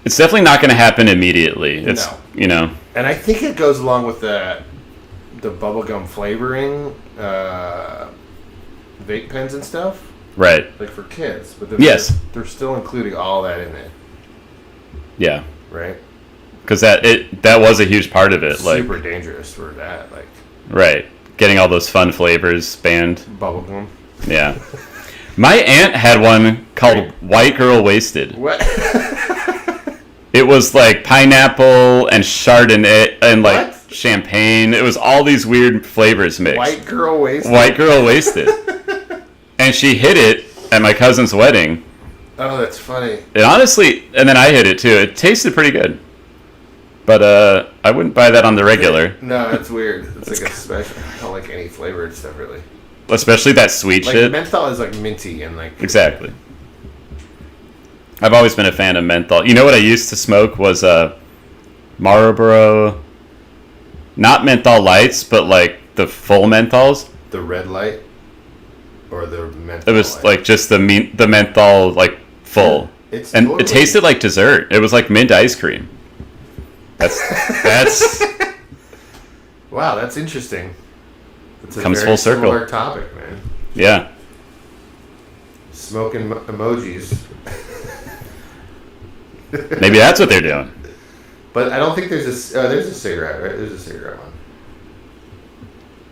It's definitely not going to happen immediately. It's, No. you know. And I think it goes along with the bubblegum flavoring, vape pens and stuff. Right. Like for kids. But then Yes. they're still including all that in it. Yeah. Right? Because that was a huge part of it. Super dangerous for that. Like Right. Getting all those fun flavors banned. bubblegum. Yeah. My aunt had one called White Girl Wasted. What? It was like pineapple and Chardonnay and like What? champagne. It was all these weird flavors mixed. White girl wasted. White Girl Wasted. And she hit it at my cousin's wedding. Oh, that's funny. It honestly, and then I hit it too. It tasted pretty good. But I wouldn't buy that on the regular. No, that's weird. It's like a special. I don't like any flavored stuff really. Especially that sweet Like shit. menthol is like minty and like. Exactly. I've always been a fan of menthol. You know what I used to smoke was Marlboro, not menthol lights, but like the full menthols. The red light, or the menthol. It was light? like just the menthol like full, It's and totally- it tasted like dessert. It was like mint ice cream. That's Wow, that's interesting. It's a Comes very full circle. similar topic, man. yeah. Smoking emojis. Maybe that's what they're doing. But I don't think there's a cigarette, right? There's a cigarette one.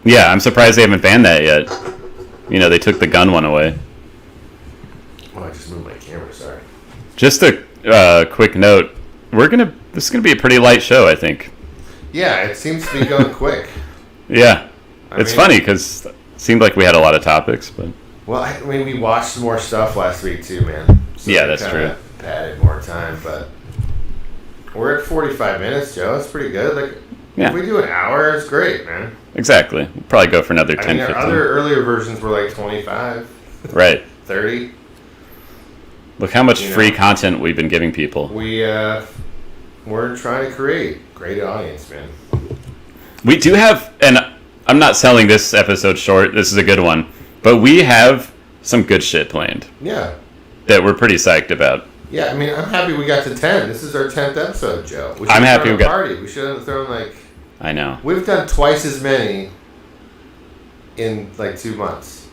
Yeah, I'm surprised they haven't banned that yet. You know, they took the gun one away. Oh, I just moved my camera. Sorry. Just a quick note: this is gonna be a pretty light show, I think. Yeah, it seems to be going quick. Yeah, I it's mean- funny because it seemed like we had a lot of topics, but Well, I mean, we watched more stuff last week too, man. So Yeah, we that's kinda padded more time, but we're at 45 minutes, Joe. That's pretty good. Like, Yeah. if we do an hour, it's great, man. exactly. We'll probably go for another 10, I mean, our 15. other earlier versions were like 25, Right. 30. Look how much You know. free content we've been giving people. We're trying to create great audience, man. We do have, and I'm not selling this episode short. This is a good one, but we have some good shit planned Yeah. that we're pretty psyched about. Yeah, I mean, I'm happy we got to 10. This is our 10th episode, Joe. We I'm happy thrown we a got- party. We should have thrown like... I know. We've done twice as many in like 2 months.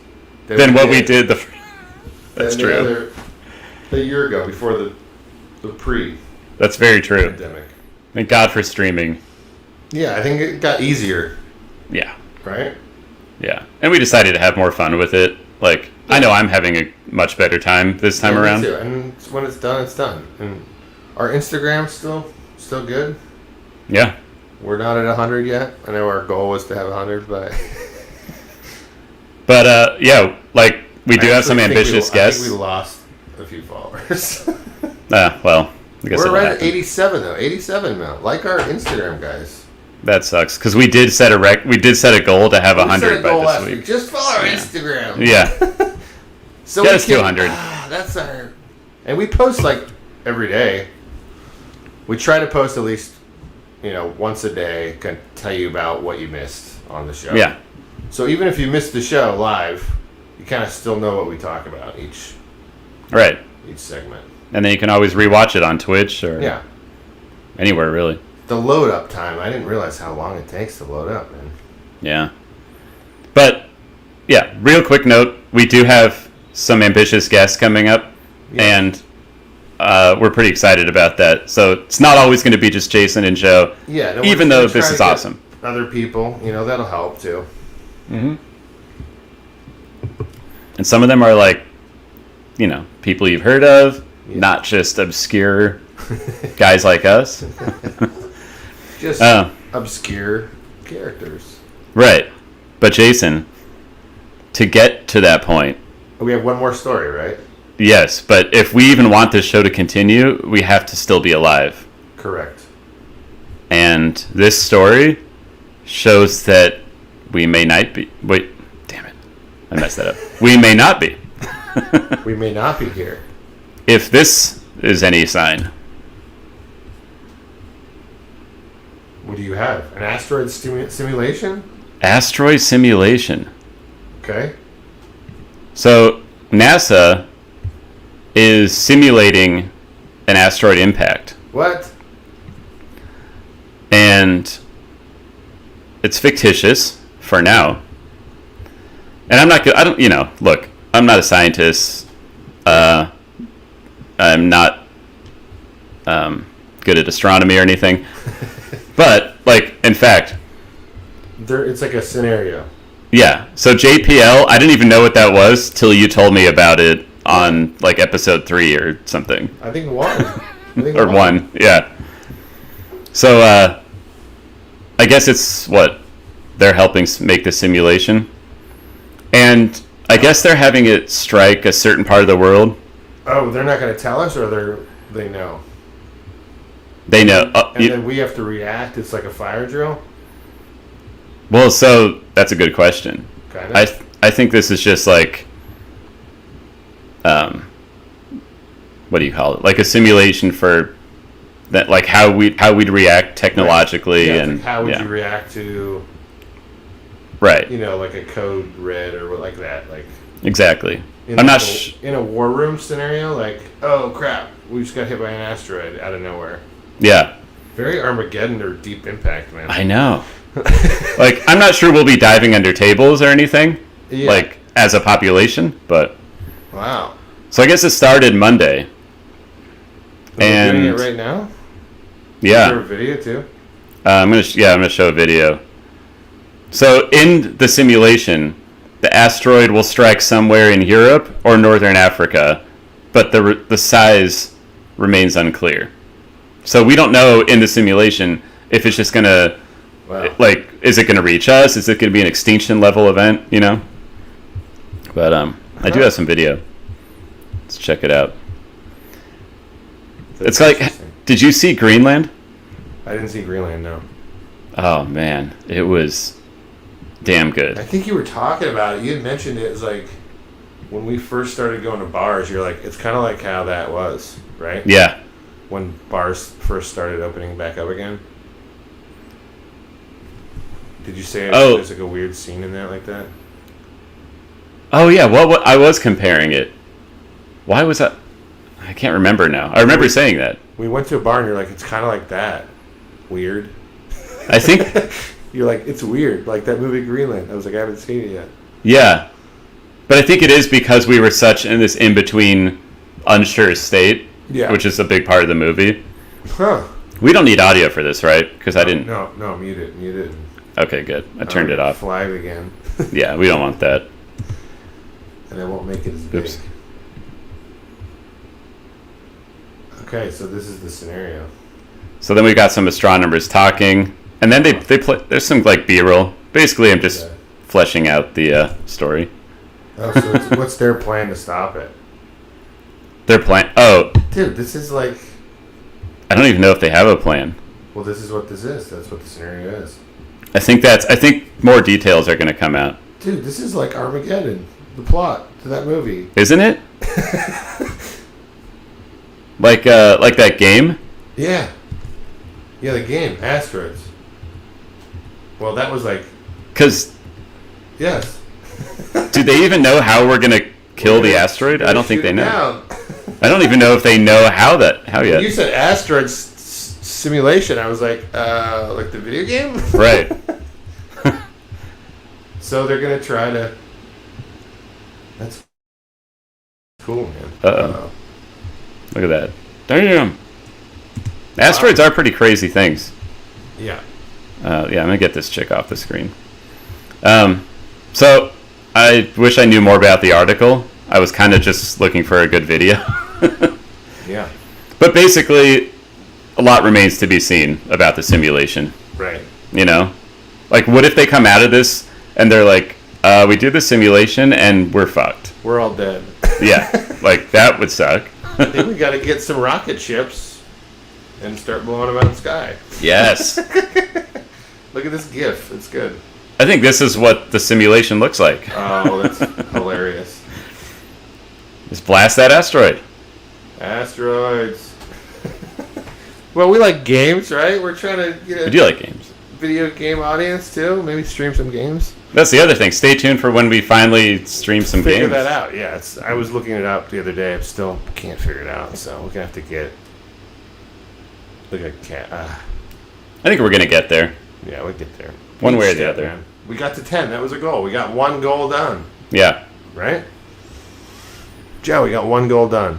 Than what we did That's than true. A year ago, before the pre-pandemic. That's very true. Thank God for streaming. Yeah, I think it got easier, Yeah. right? Yeah. And we decided to have more fun with it. Like, I know I'm having a much better time this time Yeah, me around. too. And when it's done, it's done. And our Instagram's still good. Yeah. We're not at 100 yet. I know our goal was to have 100, but But, yeah, like, we do I have some actually think ambitious I guests. think we lost a few followers. Well, I guess We're it'll right at happen. 87 though. 87 now. Like our Instagram guys. That sucks because we did set a goal to have We set 100 a goal by last this week. Just follow our Yeah. Instagram. Yeah. So Get we us to can- 100. That's our. And we post like every day. We try to post at least, once a day. Can tell you about what you missed on the show. Yeah. So even if you missed the show live, you kind of still know what we talk about each Right. segment. And then you can always rewatch it on Twitch or Yeah. anywhere, really. The load up time. I didn't realize how long it takes to load up, man. Yeah. But, yeah, real quick note, we do have some ambitious guests coming up, Yeah. and we're pretty excited about that. So it's not always going to be just Jason and Joe, Yeah. No, even we're though gonna this try is to get awesome. other people, that'll help too. Mm-hmm. And some of them are like, people you've heard of, not just obscure guys like us. Just obscure characters. Right. But Jason, to get to that point... We have one more story, right? Yes, but if we even want this show to continue, we have to still be alive. Correct. And this story shows that we may not be... Wait, damn it. I messed that up. We may not be. We may not be here. If this is any sign... What do you have? An asteroid simulation? Asteroid simulation. Okay. So, NASA is simulating an asteroid impact. What? And it's fictitious for now. And I'm not good. Look, I'm not a scientist. I'm not good at astronomy or anything. But, in fact... It's like a scenario. Yeah. So JPL, I didn't even know what that was till you told me about it on, episode 3 or something. I think 1. Or 1, yeah. So, I guess it's, they're helping make the simulation. And I guess they're having it strike a certain part of the world. Oh, they're not going to tell us, or they know? They know. And then we have to react. It's like a fire drill? Well, so that's a good question. Kind of. I think this is just what do you call it? Like a simulation for that, how we'd react technologically, yeah, and how would you react to, right? Like a code red or like that, exactly. I'm not in a war room scenario. Oh crap, we just got hit by an asteroid out of nowhere. Yeah. Very Armageddon or Deep Impact, man. I know. I'm not sure we'll be diving under tables or anything, as a population, but... Wow. So I guess it started Monday. And doing it right now? Yeah. Is there a video too? I'm gonna show a video. So in the simulation, the asteroid will strike somewhere in Europe or northern Africa, but the size remains unclear. So we don't know in the simulation if it's just gonna, is it gonna reach us? Is it gonna be an extinction level event? But I do have some video. Let's check it out. It's did you see Greenland? I didn't see Greenland, no. Oh man, it was damn good. I think you were talking about it. You had mentioned it as when we first started going to bars, you're it's kind of like how that was, right? Yeah. When bars first started opening back up again. Did you say there's a weird scene in that like that? Oh yeah, what I was comparing it. Why was that? I can't remember now. I remember saying that. We went to a bar and you're it's kind of like that. Weird. I think... You're it's weird. Like that movie Greenland. I was I haven't seen it yet. Yeah. But I think it is because we were such in this in-between unsure state, which is a big part of the movie. Huh. We don't need audio for this, right? Because I didn't... No, mute it. Okay, good. I turned it off. Flag again. Yeah, we don't want that. And I won't make it as big. Oops. Okay, so this is the scenario. So then we got some astronomers talking, and then they play. There's some B-roll. Basically, I'm just fleshing out the story. Oh, so what's their plan to stop it? Their plan? Oh, dude, this is I don't even know if they have a plan. Well, this is what this is. That's what the scenario is. I think more details are going to come out. Dude, this is like Armageddon, the plot to that movie. Isn't it? Like that game? Yeah. Yeah, the game, Asteroids. Well, that was Because... Yes. Do they even know how we're going to kill the asteroid? I don't think they know. I don't even know if they know how yet. You said asteroid simulation. I was like the video game? Right. So they're going to try to... That's cool, man. Uh-oh. Look at that. Damn. Asteroids are pretty crazy things. Yeah. I'm gonna get this chick off the screen. So I wish I knew more about the article. I was kind of just looking for a good video. Yeah. But basically, a lot remains to be seen about the simulation. Right. You know? Like, what if they come out of this and they're like, we do the simulation and we're fucked? We're all dead. Yeah. Like, that would suck. I think we got to get some rocket ships and start blowing them out of the sky. Yes. Look at this GIF. It's good. I think this is what the simulation looks like. Oh, that's hilarious. Just blast that asteroid. Asteroids. Well, we like games, right? We're trying to get I do like games. Video game audience, too. Maybe stream some games. That's the other thing. Stay tuned for when we finally stream some Figure games. that out. Yeah, I was looking it up the other day. I still can't figure it out, so we're going to have to get... Look at cat. I think we're going to get there. Yeah, we'll get there. One way or the other. Man. We got to 10. That was a goal. We got one goal done. Yeah. Right? Joe, we got one goal done.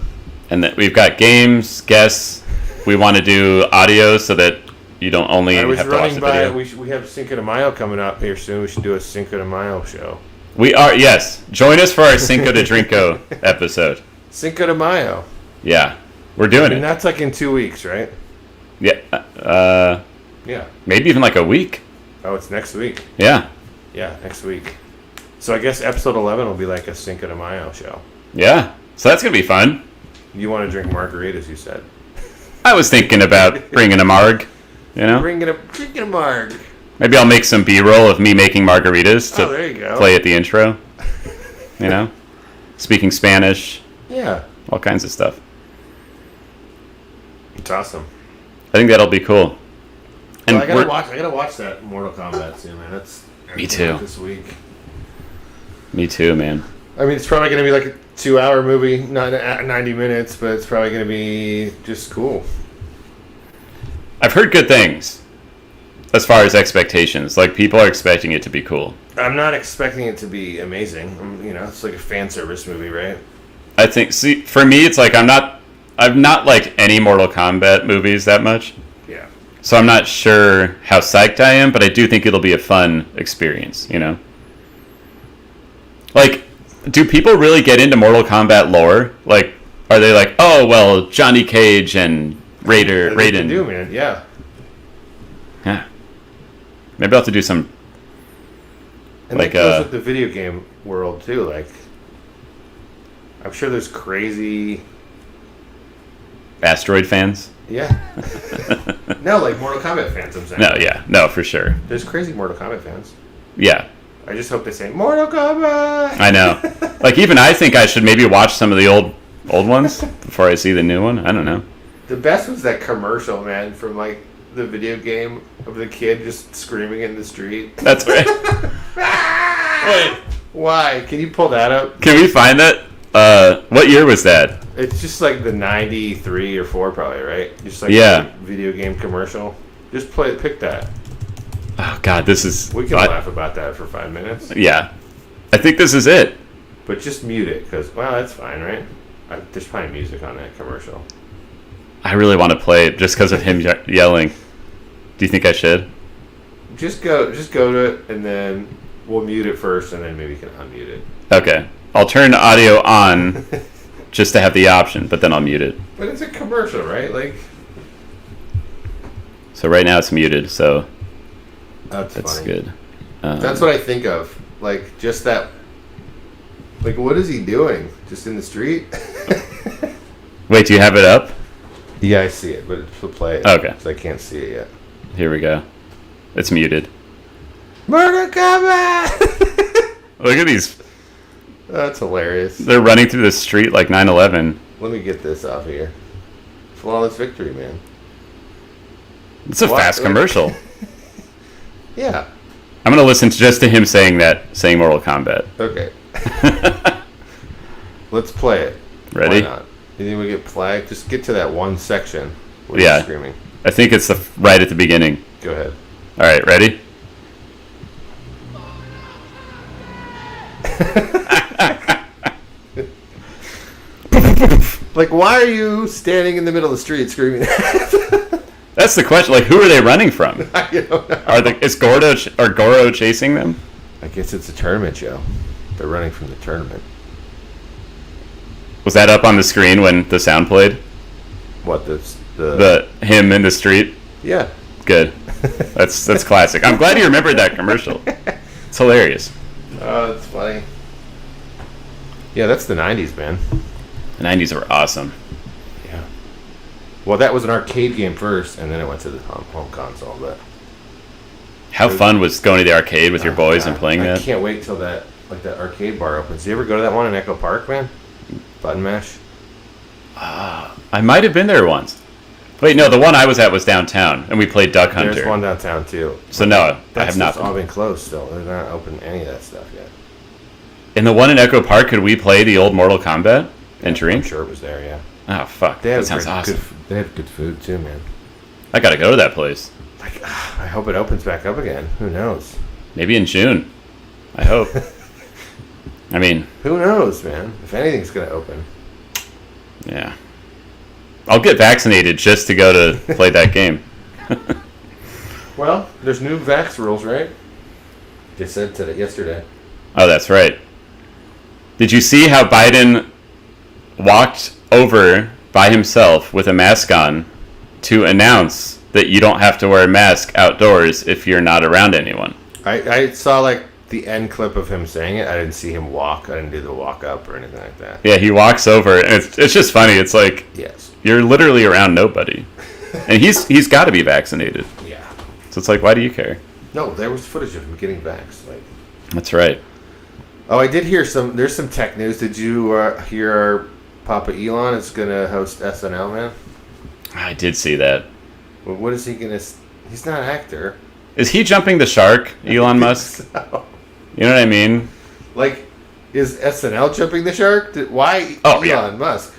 And then we've got games, guests. We want to do audio so that you don't only have to watch the video. We have Cinco de Mayo coming up here soon. We should do a Cinco de Mayo show. We are, yes. Join us for our Cinco de Drinko episode. Cinco de Mayo. Yeah. We're doing it. That's like in 2 weeks, right? Yeah. Yeah. Maybe even like a week. Oh, it's next week. Yeah. Yeah, next week. So I guess episode 11 will be like a Cinco de Mayo show. Yeah. So that's going to be fun. You want to drink margaritas, you said. I was thinking about bringing a marg, you know? Drinking a marg. Maybe I'll make some B-roll of me making margaritas to there you go. play at the intro. You know? Speaking Spanish. Yeah. All kinds of stuff. It's awesome. I think that'll be cool. And Well, I gotta watch that Mortal Kombat soon, man. That's Me too. This week. Me too, man. I mean, it's probably gonna be like a 2-hour movie, not 90 minutes, but it's probably gonna be just cool. I've heard good things as far as expectations. Like, people are expecting it to be cool. I'm not expecting it to be amazing. It's like a fan service movie, right? I think, see, for me, it's like I've not liked any Mortal Kombat movies that much. Yeah. So I'm not sure how psyched I am, but I do think it'll be a fun experience, you know? Like, do people really get into Mortal Kombat lore? Like, are they like, oh, well, Johnny Cage and Raiden? They do, man. Yeah. Yeah. Maybe I'll have to do some... And that goes with the video game world, too. Like, I'm sure there's crazy... Asteroid fans? Yeah. No, like Mortal Kombat fans, I'm saying. No, yeah. No, for sure. There's crazy Mortal Kombat fans. Yeah. I just hope they say, Mortal Kombat! I know. Like, even I think I should maybe watch some of the old ones before I see the new one. I don't know. The best was that commercial, man, from, like, the video game of the kid just screaming in the street. That's right. Wait, why? Can you pull that up? Can we find that? What year was that? It's just like the 93 or 4 probably, right? Just like Yeah. a video game commercial. Just pick that. Oh, God, this is... We can laugh about that for 5 minutes. Yeah. I think this is it. But just mute it, because, well, that's fine, right? There's probably music on that commercial. I really want to play it just because of him yelling. Do you think I should? Just go to it, and then we'll mute it first, and then maybe you can unmute it. Okay. I'll turn audio on just to have the option, but then I'll mute it. But it's a commercial, right? Like... So right now it's muted, so That's funny. good. That's what I think of. Like, just that... Like, what is he doing? Just in the street? Wait, do you have it up? Yeah, I see it, but it's to play it. Okay. So I can't see it yet. Here we go. It's muted. Mortal Kombat! Look at these. That's hilarious. They're running through the street like 9/11. Let me get this off here. Flawless victory, man. It's a fast commercial. Yeah. I'm going to listen just to him saying Mortal Kombat. Okay. Let's play it. Ready? Why not? You think we get flagged? Just get to that one section where Yeah. you're screaming. I think it's right at the beginning. Go ahead. All right, ready? Like, why are you standing in the middle of the street screaming? That's That's the question. Like, who are they running from? I don't know. Is Goro chasing them? I guess it's a tournament, Joe. They're running from the tournament. Was that up on the screen when the sound played? What, The him in the street? Yeah. Good. That's classic. I'm glad you remembered that commercial. It's hilarious. Oh, that's funny. Yeah, that's the 90s, man. The 90s were awesome. Yeah. Well, that was an arcade game first, and then it went to the home console. But How fun was going to the arcade with your boys and playing that? I can't wait till that arcade bar opens. Do you ever go to that one in Echo Park, man? Button Mash? I might have been there once. Wait, no, the one I was at was downtown, and we played Duck Hunter. There's one downtown, too. So, no, I have not That's all been closed still. They're not open any of that stuff yet. In the one in Echo Park, could we play the old Mortal Kombat entry? I'm sure it was there, yeah. Oh, fuck. That sounds awesome. They have good food, too, man. I gotta go to that place. Like, I hope it opens back up again. Who knows? Maybe in June. I hope. I mean... Who knows, man? If anything's going to open. Yeah. I'll get vaccinated just to go to play that game. Well, there's new vax rules, right? They said yesterday. Oh, that's right. Did you see how Biden walked over by himself with a mask on to announce that you don't have to wear a mask outdoors if you're not around anyone? I saw, like, the end clip of him saying it. I didn't see him walk. I didn't do the walk up or anything like that. Yeah, he walks over, and it's just funny. It's like, yes, you're literally around nobody. And he's got to be vaccinated. Yeah. So it's like, why do you care? No, there was footage of him getting vaxxed. Like, that's right. Oh, I did hear there's some tech news. Did you hear our Papa Elon is going to host SNL, man? I did see that. Well, what is he going to... He's not an actor. Is he jumping the shark, Elon Musk? So. You know what I mean? Like, is SNL jumping the shark? Why Elon Musk?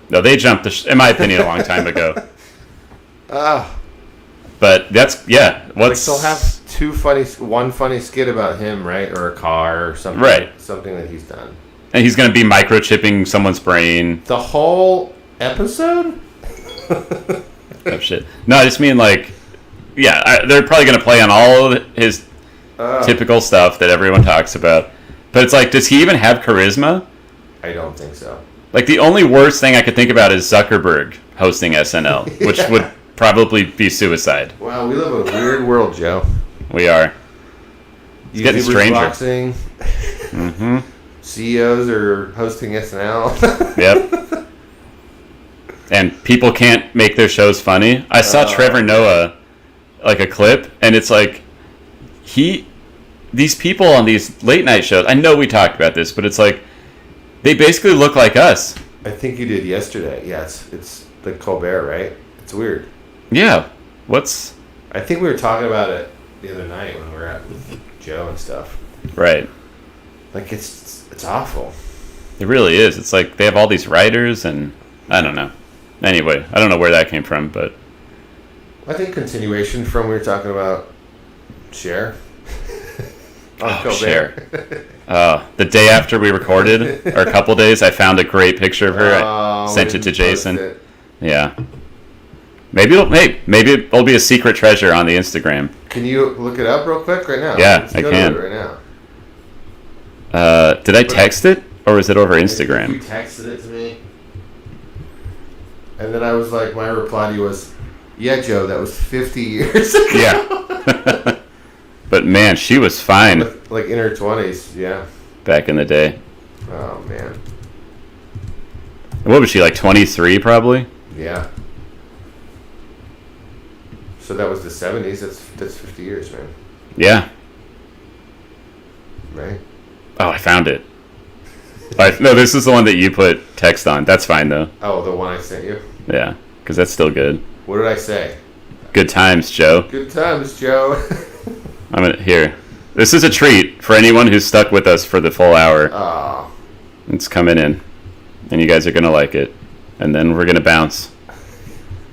No, they jumped in my opinion, a long time ago. But that's, yeah. Like, they'll have one funny skit about him, right? Or a car or something. Right. Something that he's done. And he's going to be microchipping someone's brain. The whole episode? Oh, shit. No, I just mean, like, yeah, they're probably going to play on all of his typical stuff that everyone talks about. But it's like, does he even have charisma? I don't think so. Like, the only worst thing I could think about is Zuckerberg hosting SNL, which would probably be suicide. Wow, we live in a weird world, Joe. We are. It's getting stranger. Boxing. Mm-hmm. CEOs are hosting SNL. Yep. And people can't make their shows funny. I saw Trevor Noah, like, a clip, and it's like, these people on these late night shows, I know we talked about this, but it's like, they basically look like us. I think you did yesterday. Yes, it's the Colbert, right? It's weird. Yeah. I think we were talking about it the other night when we were out with Joe and stuff. Right. Like, it's awful. It really is. It's like they have all these writers, and I don't know. Anyway, I don't know where that came from, but I think continuation from we were talking about Cher. Cher. The day after we recorded, or a couple days, I found a great picture of her. I sent it to Jason. Yeah. Maybe it'll be a secret treasure on the Instagram. Can you look it up real quick right now? Yeah, I can. Right now. Did I text it, or was it over Instagram? You texted it to me. And then I was like, my reply to you was, yeah, Joe, that was 50 years ago. Yeah. But man, she was fine. Like in her 20s, yeah. Back in the day. Oh, man. What was she, like 23 probably? Yeah. So that was the 70s. That's 50 years, man. Yeah. Right? Oh, I found it. No, this is the one that you put text on. That's fine, though. Oh, the one I sent you? Yeah, because that's still good. What did I say? Good times, Joe. Good times, Joe. Here. This is a treat for anyone who's stuck with us for the full hour. Oh. It's coming in. And you guys are going to like it. And then we're going to bounce.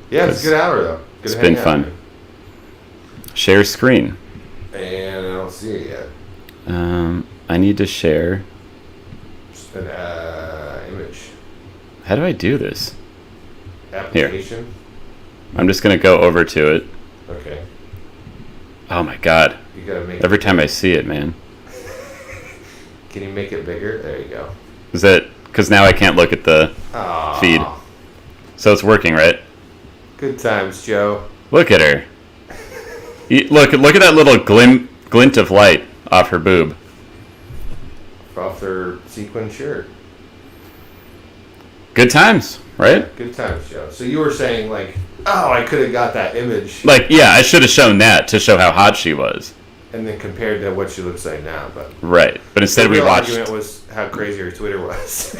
Yeah, it's a good hour, though. It's been fun. Man. Share screen. And I don't see it yet. I need to share An image. How do I do this? Application. I'm just gonna go over to it. Okay. Oh my god. You gotta make Every time I see it, man. Can you make it bigger? There you go. Is it... Because now I can't look at the Aww. feed. So it's working, right? Good times, Joe. Look at her. Look at that little glint of light off her boob. Off their sequin shirt. Good times, right? Good times, Joe. So you were saying, like, oh, I could have got that image. Like, yeah, I should have shown that to show how hot she was. And then compared to what she looks like now. But right. But instead we watched... The argument was how crazy her Twitter was.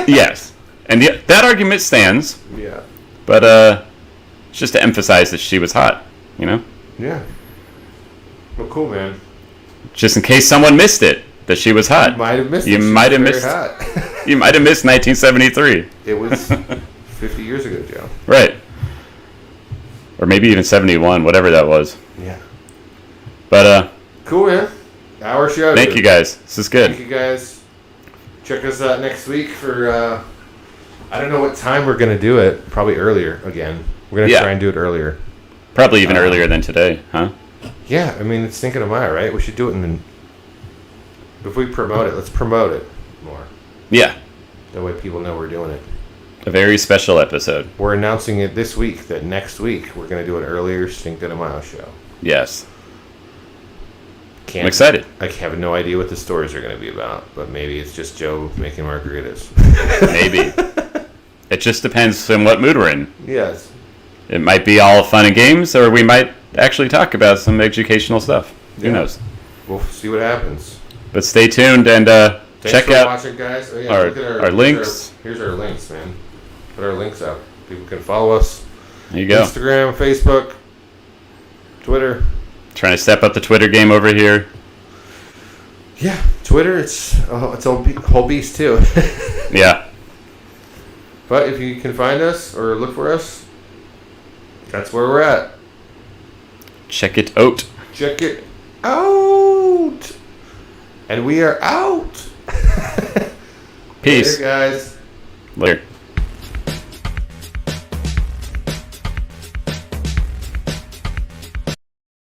Yes. And that argument stands. Yeah. But it's just to emphasize that she was hot, you know? Yeah. Well, cool, man. Just in case someone missed it, that she was hot. You might have missed it. You might have missed... You might have missed 1973. It was 50 years ago, Joe. Right. Or maybe even 71, whatever that was. Yeah. But, cool, man. Our show. Thank you, guys. This is good. Thank you, guys. Check us out next week for, I don't know what time we're going to do it. Probably earlier again. We're going to try and do it earlier. Probably even earlier than today, huh? Yeah, I mean, it's Cinco de Mayo, right? We should do it if we promote it, let's promote it more. Yeah. That way people know we're doing it. A very special episode. We're announcing it this week, that next week we're going to do an earlier Cinco de Mayo show. Yes. I'm excited. I have no idea what the stories are going to be about, but maybe it's just Joe making margaritas. Maybe. It just depends on what mood we're in. Yes. It might be all fun and games, or we might actually talk about some educational stuff. Who knows? We'll see what happens. But stay tuned and check out watching, guys. Oh, yeah, our, look at our links. Here's our links, man. Put our links up. People can follow us. There you go. Instagram, Facebook, Twitter. Trying to step up the Twitter game over here. Yeah, Twitter, it's a whole beast, too. Yeah. But if you can find us or look for us, that's where we're at. Check it out. Check it out. And we are out. Peace. Later, guys. Later.